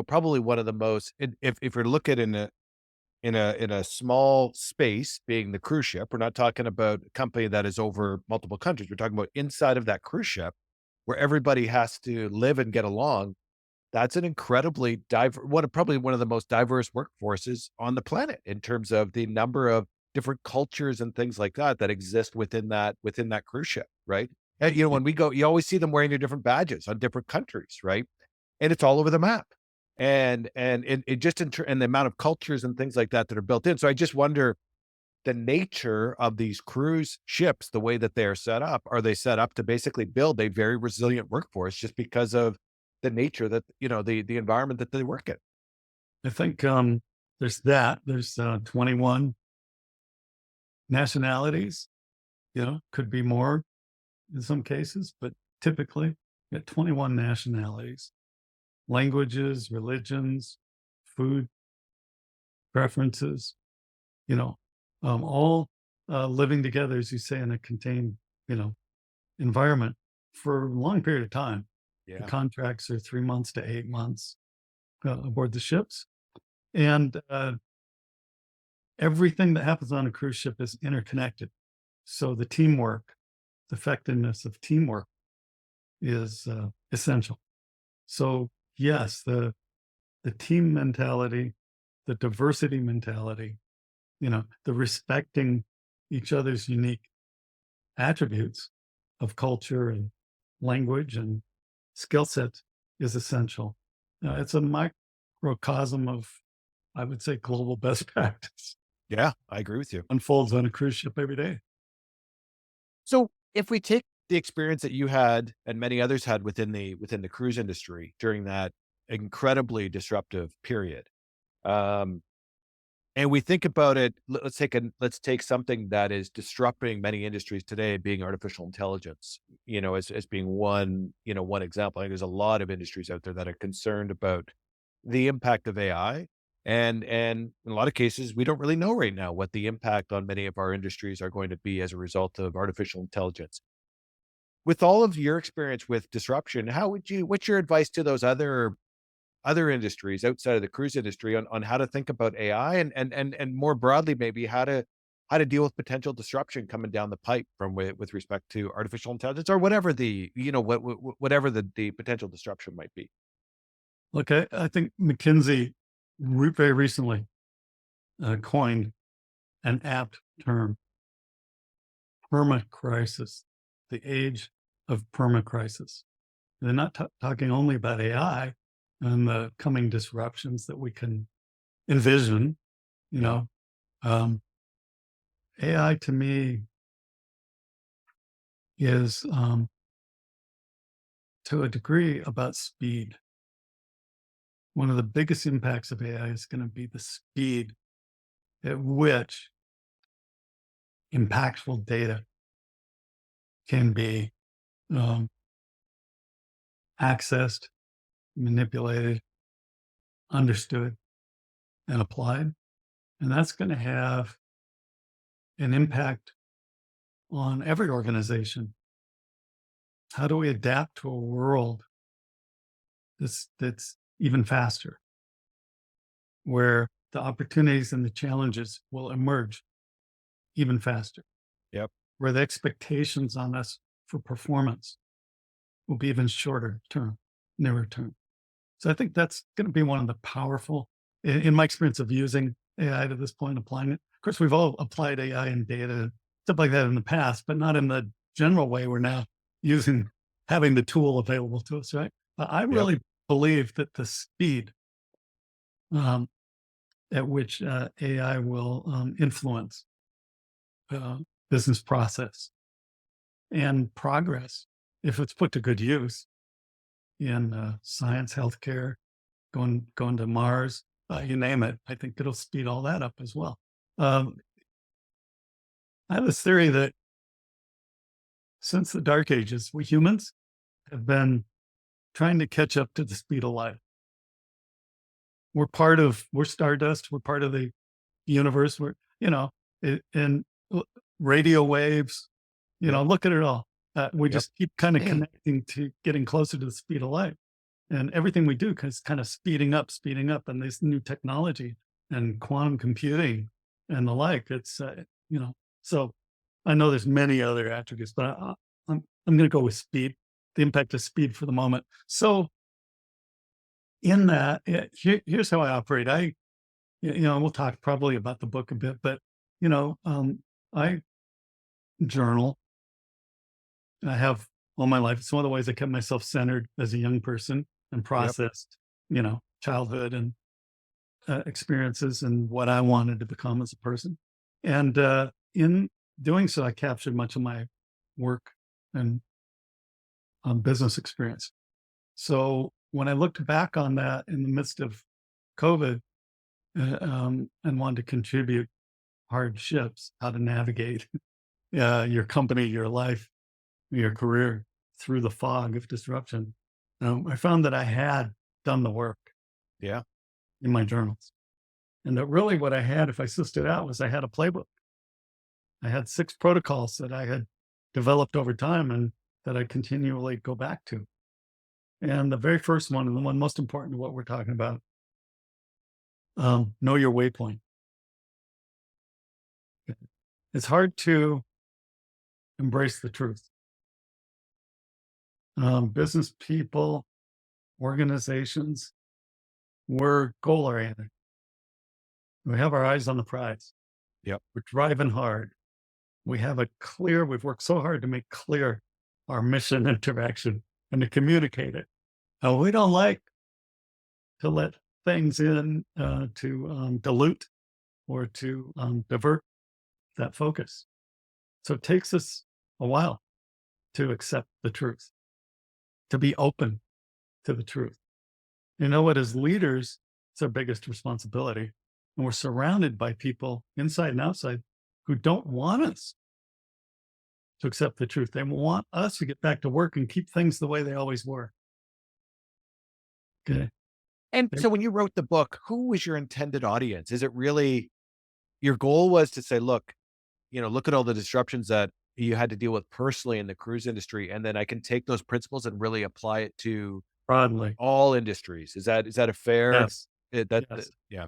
probably one of the most if you're looking in a small space, being the cruise ship, we're not talking about a company that is over multiple countries. We're talking about inside of that cruise ship where everybody has to live and get along. That's an incredibly probably one of the most diverse workforces on the planet in terms of the number of different cultures and things like that exist within that cruise ship, right? And when we go, you always see them wearing their different badges on different countries, right? And it's all over the map. And it just and the amount of cultures and things like that are built in. So I just wonder the nature of these cruise ships, the way that they are set up. Are they set up to basically build a very resilient workforce just because of the nature that, the environment that they work in. I think there's that. There's 21 nationalities. Could be more in some cases, but typically you got 21 nationalities, languages, religions, food preferences. All living together, as you say, in a contained, environment for a long period of time. The Yeah. contracts are 3 months to 8 months aboard the ships, and everything that happens on a cruise ship is interconnected. So the teamwork, the effectiveness of teamwork is essential. So yes, the team mentality, the diversity mentality, the respecting each other's unique attributes of culture and language and skill sets is essential. It's a microcosm of, I would say, global best practice. Yeah, I agree with you. Unfolds on a cruise ship every day. So if we take the experience that you had and many others had within the cruise industry during that incredibly disruptive period, um, and we think about it, let's take something that is disrupting many industries today, being artificial intelligence, as being one example. I think there's a lot of industries out there that are concerned about the impact of AI. And in a lot of cases, we don't really know right now what the impact on many of our industries are going to be as a result of artificial intelligence. With all of your experience with disruption, what's your advice to those other industries outside of the cruise industry on how to think about AI and more broadly, maybe how to deal with potential disruption coming down the pipe with respect to artificial intelligence or whatever whatever the potential disruption might be? Look, I think McKinsey very recently coined an apt term: perma-crisis, the age of perma-crisis. They're not talking only about AI and the coming disruptions that we can envision. You Yeah. know, um, AI to me is to a degree about speed. One of the biggest impacts of AI is going to be the speed at which impactful data can be um, accessed, manipulated, understood, and applied. And that's going to have an impact on every organization. How do we adapt to a world that's even faster, where the opportunities and the challenges will emerge even faster, Yep. where the expectations on us for performance will be even shorter term, nearer term. So I think that's going to be one of the powerful, in my experience of using AI to this point, applying it. Of course, we've all applied AI and data, stuff like that in the past, but not in the general way we're now having the tool available to us, right? But I Yep. really believe that the speed um, at which AI will influence uh, business process and progress, if it's put to good use in science, healthcare, going to Mars, you name it. I think it'll speed all that up as well. Um, I have this theory that since the dark ages, we humans have been trying to catch up to the speed of light. We're stardust. We're part of the universe. And radio waves, Yep. look at it all. We Yep. just keep kind of connecting to getting closer to the speed of light. And everything we do is kind of speeding up. And this new technology and quantum computing and the like. So I know there's many other attributes, but I'm going to go with speed, the impact of speed for the moment. So in that, here's how I operate. We'll talk probably about the book a bit, but I journal. I have all my life. It's one of the ways I kept myself centered as a young person and Yep. processed, childhood and experiences and what I wanted to become as a person. And in doing so, I captured much of my work and business experience. So when I looked back on that in the midst of COVID, and wanted to contribute hardships, how to navigate your company, your life, your career through the fog of disruption, I found that I had done the work Yeah. in my journals. And that really what I had, if I sussed it out, was I had a playbook. I had 6 protocols that I had developed over time and that I continually go back to. And the very first one, and the one most important to what we're talking about, know your waypoint. It's hard to embrace the truth. Business people, organizations, we're goal oriented. We have our eyes on the prize. Yep. We're driving hard. We've worked so hard to make clear our mission and direction and to communicate it. We don't like to let things in to dilute or to divert that focus. So it takes us a while to accept the truth, to be open to the truth. You know what? As leaders, it's our biggest responsibility. And we're surrounded by people inside and outside who don't want us to accept the truth. They want us to get back to work and keep things the way they always were. Okay. And They- so when you wrote the book, who was your intended audience? Is it really your goal was to say, look, look at all the disruptions that you had to deal with personally in the cruise industry, and then I can take those principles and really apply it to Broadly. all industries. Is that a fair? Yes. That Yes. yeah.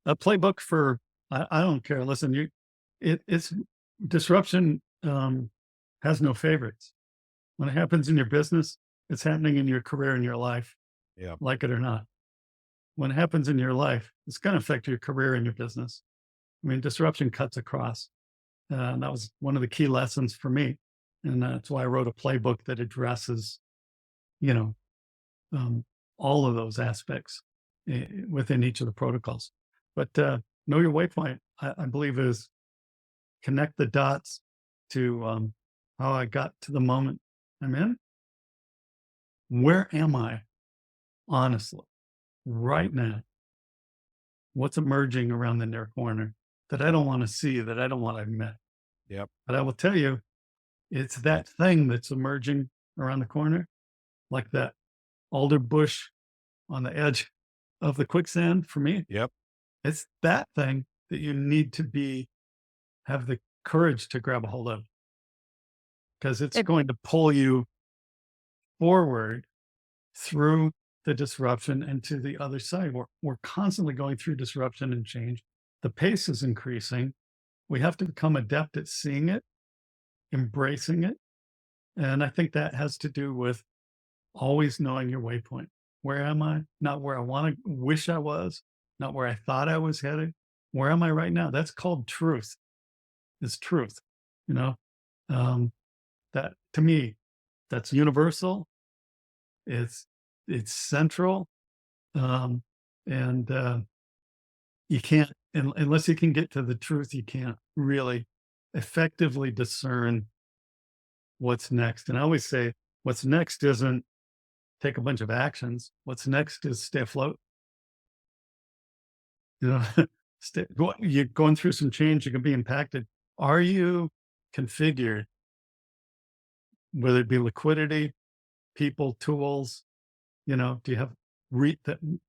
A playbook for, I don't care. Listen, it's disruption has no favorites. When it happens in your business, it's happening in your career and your life, Yeah. like it or not. When it happens in your life, it's going to affect your career and your business. I mean, disruption cuts across. And that was one of the key lessons for me. And that's why I wrote a playbook that addresses, you know, all of those aspects within each of the protocols. But know your waypoint, I believe, is connect the dots to how I got to the moment I'm in. Where am I, honestly, right now? What's emerging around the near corner that I don't want to see, that I don't want to admit? Yep. But I will tell you, it's that thing that's emerging around the corner, like that alder bush on the edge of the quicksand for me. Yep. It's that thing that you need to have the courage to grab a hold of, because it's And going to pull you forward through the disruption and to the other side. We're constantly going through disruption and change. The pace is increasing. We have to become adept at seeing it, embracing it. And I think that has to do with always knowing your waypoint. Where am I? Not where I wish I was, not where I thought I was headed. Where am I right now? That's called truth. It's truth. You know, that to me, that's universal. It's central, and you can't unless you can get to the truth. You can't really effectively discern what's next. And I always say, what's next isn't take a bunch of actions. What's next is stay afloat. You know, you're going through some change. You can be impacted. Are you configured, whether it be liquidity, people, tools? You know, do you have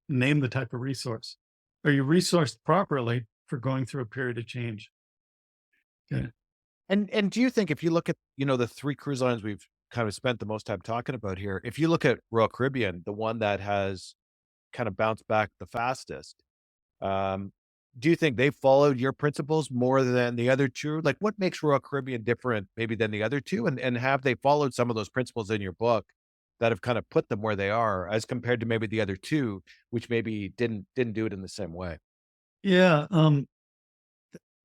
name the type of resource? Are you resourced properly for going through a period of change? Okay. And do you think if you look at, the 3 cruise lines we've kind of spent the most time talking about here, if you look at Royal Caribbean, the one that has kind of bounced back the fastest, do you think they followed your principles more than the other 2? Like, what makes Royal Caribbean different maybe than the other 2? And have they followed some of those principles in your book that have kind of put them where they are as compared to maybe the other 2, which maybe didn't do it in the same way? Yeah.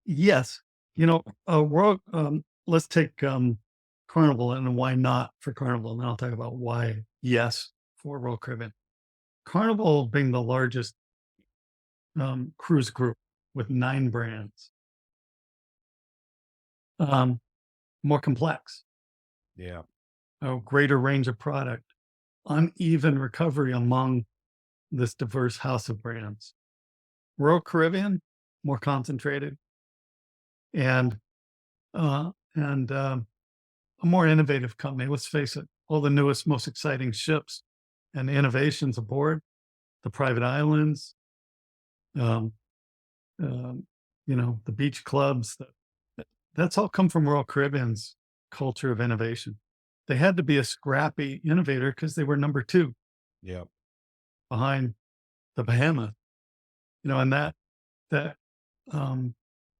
Yes. Let's take Carnival and why not for Carnival, and then I'll talk about why yes for Royal Caribbean. Carnival being the largest cruise group with 9 brands, more complex, Yeah. a greater range of product, uneven recovery among this diverse house of brands. Royal Caribbean, more concentrated, and a more innovative company. Let's face it, all the newest, most exciting ships and innovations aboard, the private islands, um, the beach clubs, that's all come from Royal Caribbean's culture of innovation. They had to be a scrappy innovator because they were number 2 Yeah. behind the Bahamas, and that um,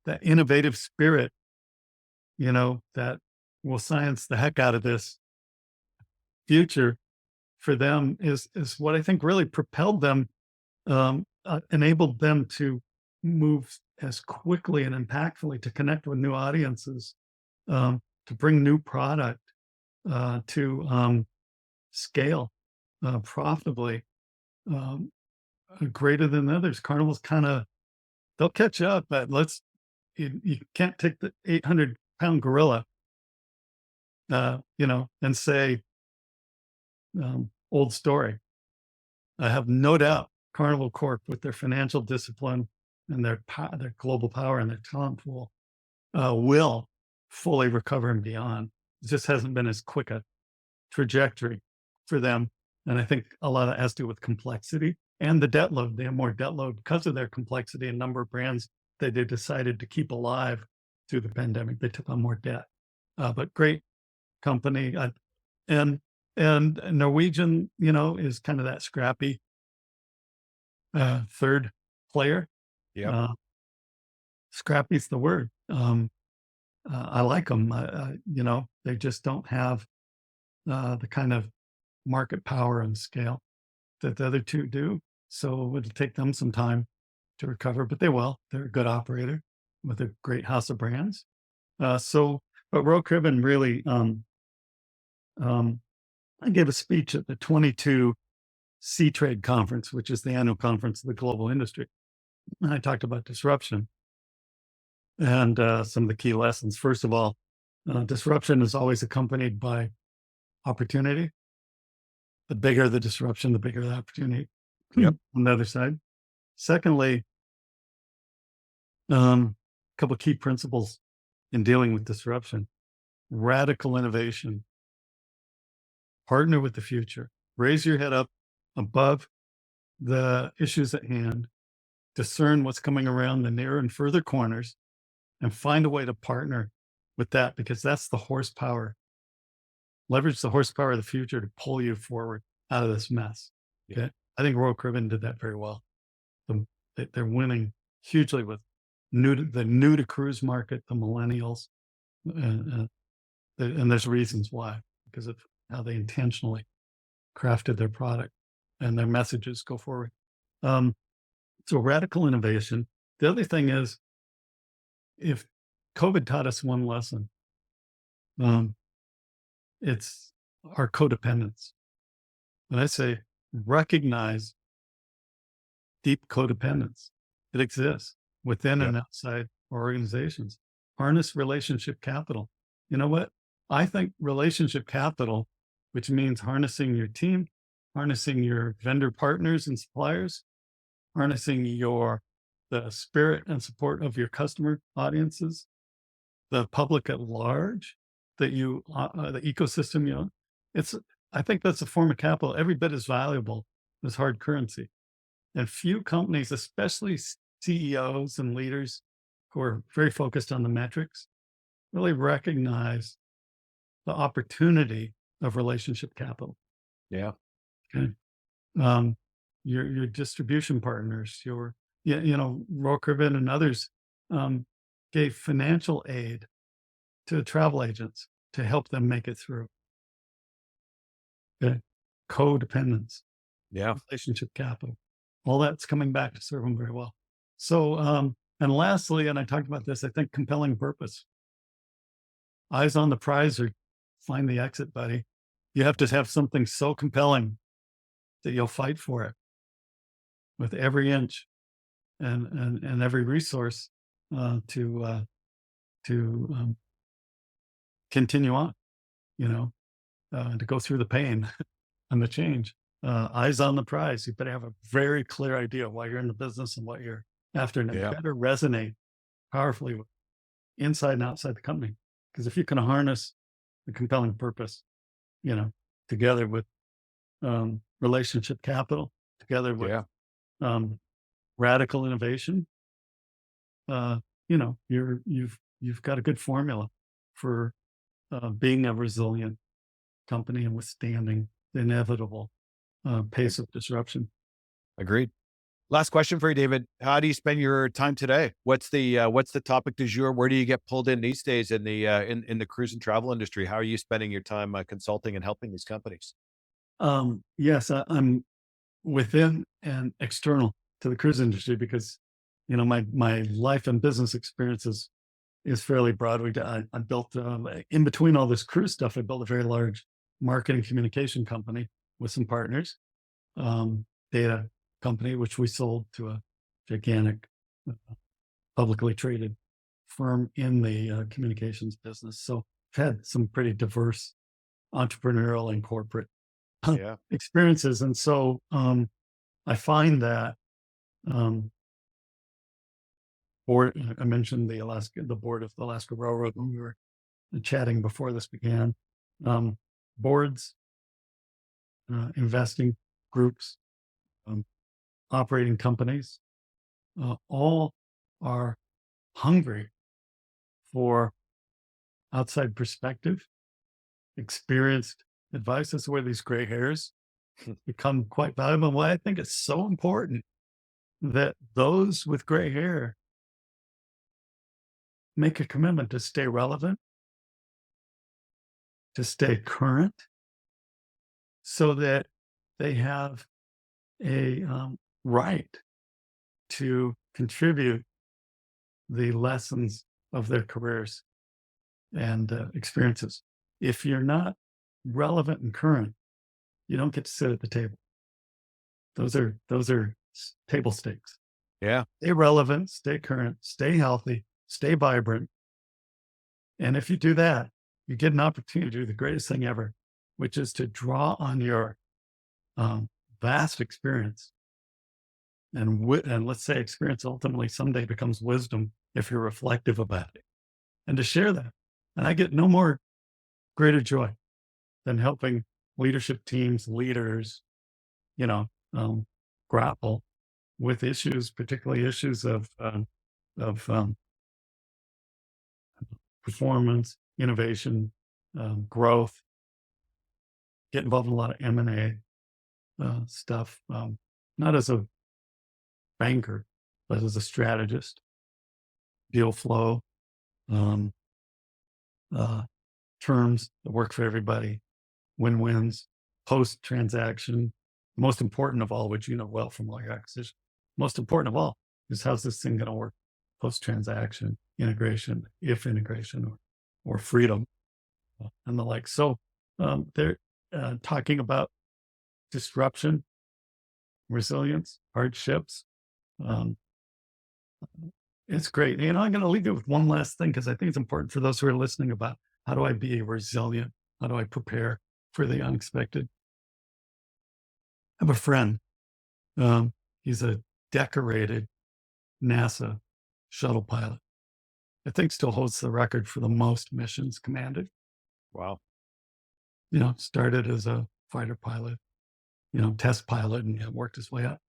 that innovative spirit, that will science the heck out of this future for them is what I think really propelled them, enabled them to move as quickly and impactfully to connect with new audiences, to bring new product, to scale profitably, um, greater than others. Carnival's they'll catch up, but you can't take the 800-pound gorilla, and say, old story. I have no doubt Carnival Corp, with their financial discipline and their global power and their talent pool, will fully recover and beyond. It just hasn't been as quick a trajectory for them. And I think a lot of it has to do with complexity and the debt load. They have more debt load because of their complexity and number of brands that they decided to keep alive through the pandemic. They took on more debt, but great company. And Norwegian, is kind of that scrappy third player. Yeah. Scrappy's the word. I like them. They just don't have the kind of market power and scale that the other 2 do. So it'll take them some time to recover, but they will. They're a good operator with a great house of brands. But Royal Caribbean really, I gave a speech at the 22 Sea Trade Conference, which is the annual conference of the global industry. And I talked about disruption and some of the key lessons. First of all, disruption is always accompanied by opportunity. The bigger the disruption, the bigger the opportunity. Yep. On the other side. Secondly, a couple of key principles in dealing with disruption: radical innovation, partner with the future, raise your head up above the issues at hand, discern what's coming around the near and further corners, and find a way to partner with that, because that's the horsepower. Leverage the horsepower of the future to pull you forward out of this mess. Okay. Yeah. I think Royal Caribbean did that very well. They're winning hugely with the new to cruise market, the millennials. And there's reasons why, because of how they intentionally crafted their product and their messages go forward. So radical innovation. The other thing is, if COVID taught us one lesson, it's our codependence. When I say recognize deep codependence, it exists within and outside our organizations. Harness relationship capital. You know what? I think relationship capital, which means harnessing your team, harnessing your vendor partners and suppliers, harnessing the spirit and support of your customer audiences, the public at large, that the ecosystem, I think that's a form of capital every bit as valuable as hard currency. And few companies, especially CEOs and leaders who are very focused on the metrics, really recognize the opportunity of relationship capital. Yeah. Okay. Your distribution partners, Royal Caribbean and others gave financial aid to travel agents to help them make it through. Okay. Codependence, Yeah. relationship capital, all that's coming back to serve them very well. So, and lastly, and I talked about this, I think compelling purpose. Eyes on the prize, or find the exit, buddy. You have to have something so compelling that you'll fight for it with every inch and every resource to continue on, to go through the pain on the change. Eyes on the prize. You better have a very clear idea why you're in the business and what you're after, and it Yeah. better resonate powerfully with inside and outside the company. Because if you can harness the compelling purpose, together with relationship capital, together with Yeah. um, radical innovation, you've got a good formula for being a resilient company and withstanding the inevitable pace of disruption. Agreed. Last question for you, David. How do you spend your time today? What's the topic du jour? Where do you get pulled in these days in the in the cruise and travel industry? How are you spending your time consulting and helping these companies? Yes, I'm within and external to the cruise industry because my life and business experiences is fairly broad. I built in between all this cruise stuff. I built a very large marketing communication company with some partners, data company, which we sold to a gigantic publicly traded firm in the communications business. So I've had some pretty diverse entrepreneurial and corporate Yeah. experiences, and so I find that um, board. I mentioned the board of the Alaska Railroad when we were chatting before this began. Boards, investing groups, um, operating companies, all are hungry for outside perspective, experienced advice. That's where these gray hairs become quite valuable. Why I think it's so important that those with gray hair make a commitment to stay relevant, to stay current, so that they have a right to contribute the lessons of their careers and experiences. If you're not relevant and current, you don't get to sit at the table. Those are table stakes. Yeah. Stay relevant, stay current, stay healthy, stay vibrant. And if you do that, you get an opportunity to do the greatest thing ever, which is to draw on your vast experience. And let's say experience ultimately someday becomes wisdom if you're reflective about it, and to share that. And I get no more greater joy than helping leadership teams, leaders, you know, grapple with issues, particularly issues of performance, innovation, growth. Get involved in a lot of M&A stuff, not as a banker, but as a strategist. Deal flow, um, terms that work for everybody, win-wins, post-transaction. Most important of all, which you know well from all your acquisition, most important of all is how's this thing going to work post-transaction, integration, if integration or freedom and the like. So they're talking about disruption, resilience, hardships. Um, it's great. I'm going to leave you with one last thing because I think it's important for those who are listening about how do I be resilient? How do I prepare for the unexpected? I have a friend. He's a decorated NASA shuttle pilot. I think still holds the record for the most missions commanded. Wow. Started as a fighter pilot, test pilot, and worked his way up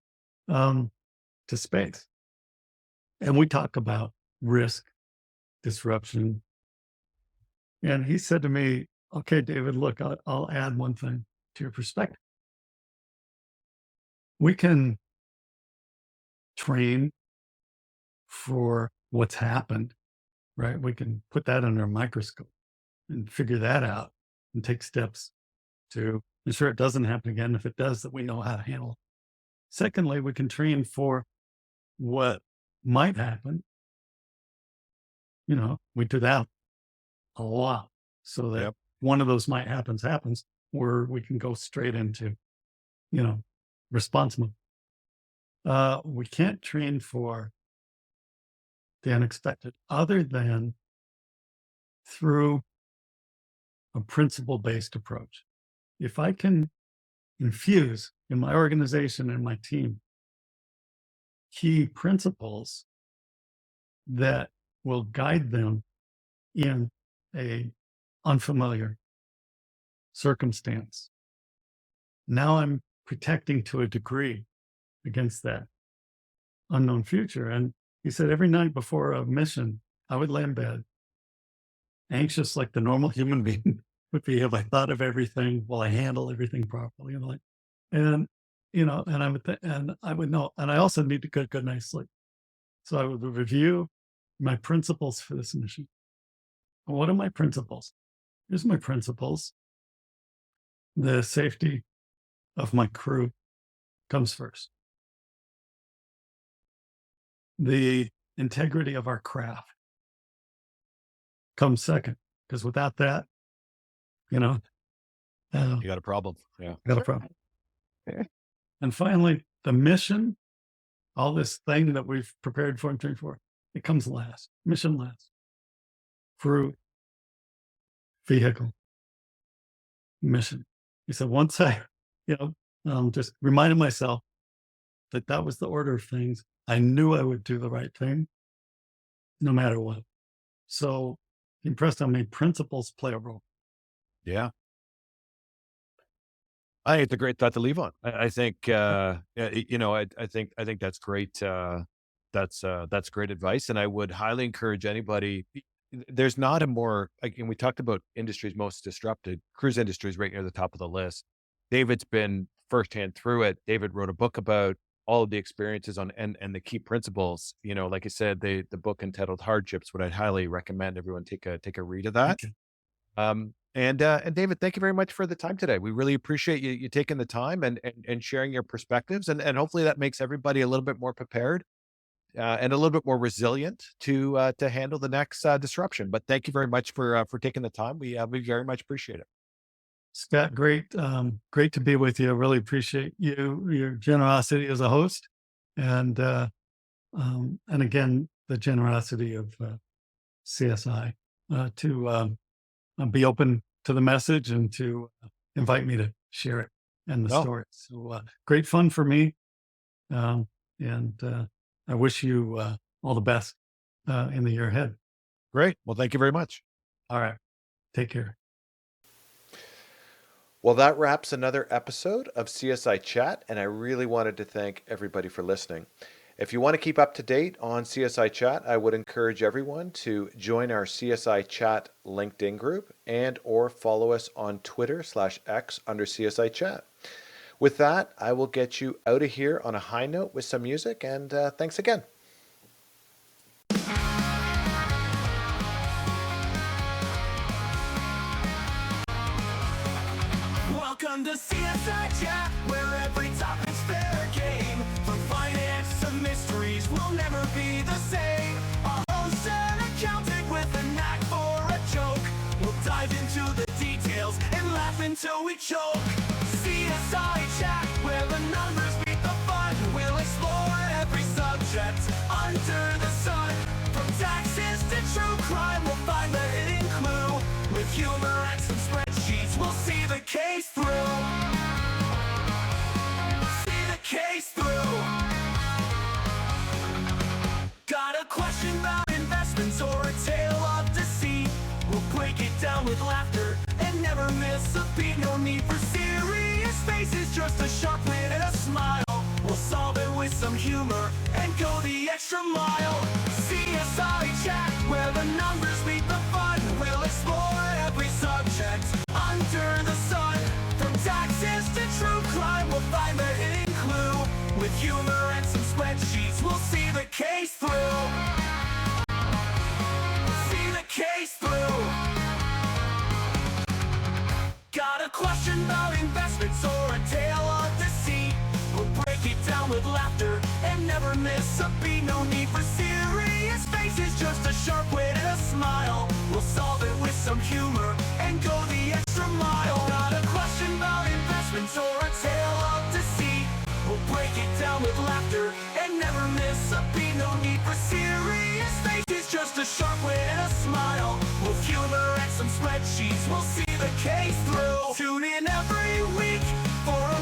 to space. And we talk about risk, disruption. And he said to me, okay, David, look, I'll add one thing to your perspective. We can train for what's happened, right? We can put that under a microscope and figure that out and take steps to ensure it doesn't happen again. If it does, that we know how to handle it. Secondly, we can train for what might happen. We do that a lot so that Yep. one of those might happens, where we can go straight into, response mode. We can't train for the unexpected other than through a principle-based approach. If I can infuse in my organization and my team key principles that will guide them in a unfamiliar circumstance. Now I'm protecting to a degree against that unknown future. And he said every night before a mission, I would lay in bed, anxious like the normal human being would be if I thought of everything, will I handle everything properly? And I would know, and I also need to get a good night's sleep. So I would review my principles for this mission. What are my principles? Here's my principles. The safety of my crew comes first. The integrity of our craft comes second, because without that, You got a problem. Yeah. I got a problem. And finally, the mission, all this thing that we've prepared for and trained for, it comes last. Mission last. Crew, vehicle, mission. He said, once I, just reminded myself that was the order of things, I knew I would do the right thing no matter what. So he impressed on me principles play a role. Yeah. I think it's a great thought to leave on. I think, I think that's great. That's great advice. And I would highly encourage anybody. There's not a more, and we talked about industries most disrupted. Cruise industry is right near the top of the list. David's been firsthand through it. David wrote a book about all of the experiences on and the key principles. Like I said, the book entitled Hardships, what I'd highly recommend everyone take a read of that. Okay. And David, thank you very much for the time today. We really appreciate you taking the time and sharing your perspectives, and hopefully that makes everybody a little bit more prepared and a little bit more resilient to handle the next disruption. But thank you very much for taking the time. We very much appreciate it. Scott, great to be with you. I really appreciate your generosity as a host, and again the generosity of CSI to be open to the message and to invite me to share it and the story. So great fun for me, and I wish you all the best in the year ahead. Great. Well, thank you very much. All right, take care. Well, that wraps another episode of CSI Chat, and I really wanted to thank everybody for listening. If you want to keep up to date on CSI Chat, I would encourage everyone to join our CSI Chat LinkedIn group and or follow us on Twitter/X under CSI Chat. With that, I will get you out of here on a high note with some music, and thanks again. Welcome to CSI Chat, where every topic's fair game. From finance to mysteries, we'll never be the same. Our host an accountant with a knack for a joke. We'll dive into the details and laugh until we choke. CSI Chat, where the numbers beat the fun. We'll explore every subject under the sun. From taxes to true crime, we'll find the hidden clue. With humor and some spreadsheets, we'll see the case through. See the case through. Got a question about investments or a tale of deceit? We'll break it down with laughter and never miss a beat. No need for serious faces, just a sharp wit and a smile. We'll solve it with some humor and go the extra mile. CSI Chat, where the numbers meet the fun. We'll explore every subject under the sun. From taxes to true crime, we'll find the hidden clue. With humor and some spreadsheets, we'll see the case through. See the case through. Got a question about investments or a tale of deceit? We'll break it down with laughter and never miss a beat. No need for serious faces, just a sharp wit and a smile. We'll solve it with some humor and go the extra mile. Got a question about investments or a tale of deceit? We'll break it down with laughter and never miss a beat. No need for serious faces, just a sharp wit and a smile. With humor and some spreadsheets, we'll see the case through. Tune in every week for a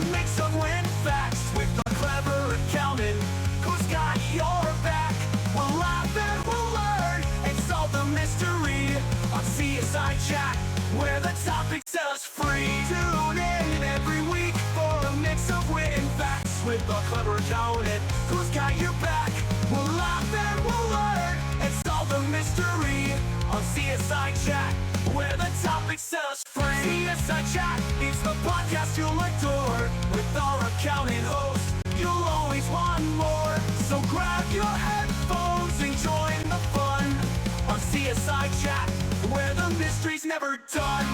the clever accountant who's got your back. We'll laugh and we'll learn and solve the mystery on CSI Chat, where the topics set us free. CSI Chat is the podcast you'll adore. With our accountant host, you'll always want more. So grab your headphones and join the fun on CSI Chat, where the mystery's never done.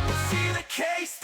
We'll see the case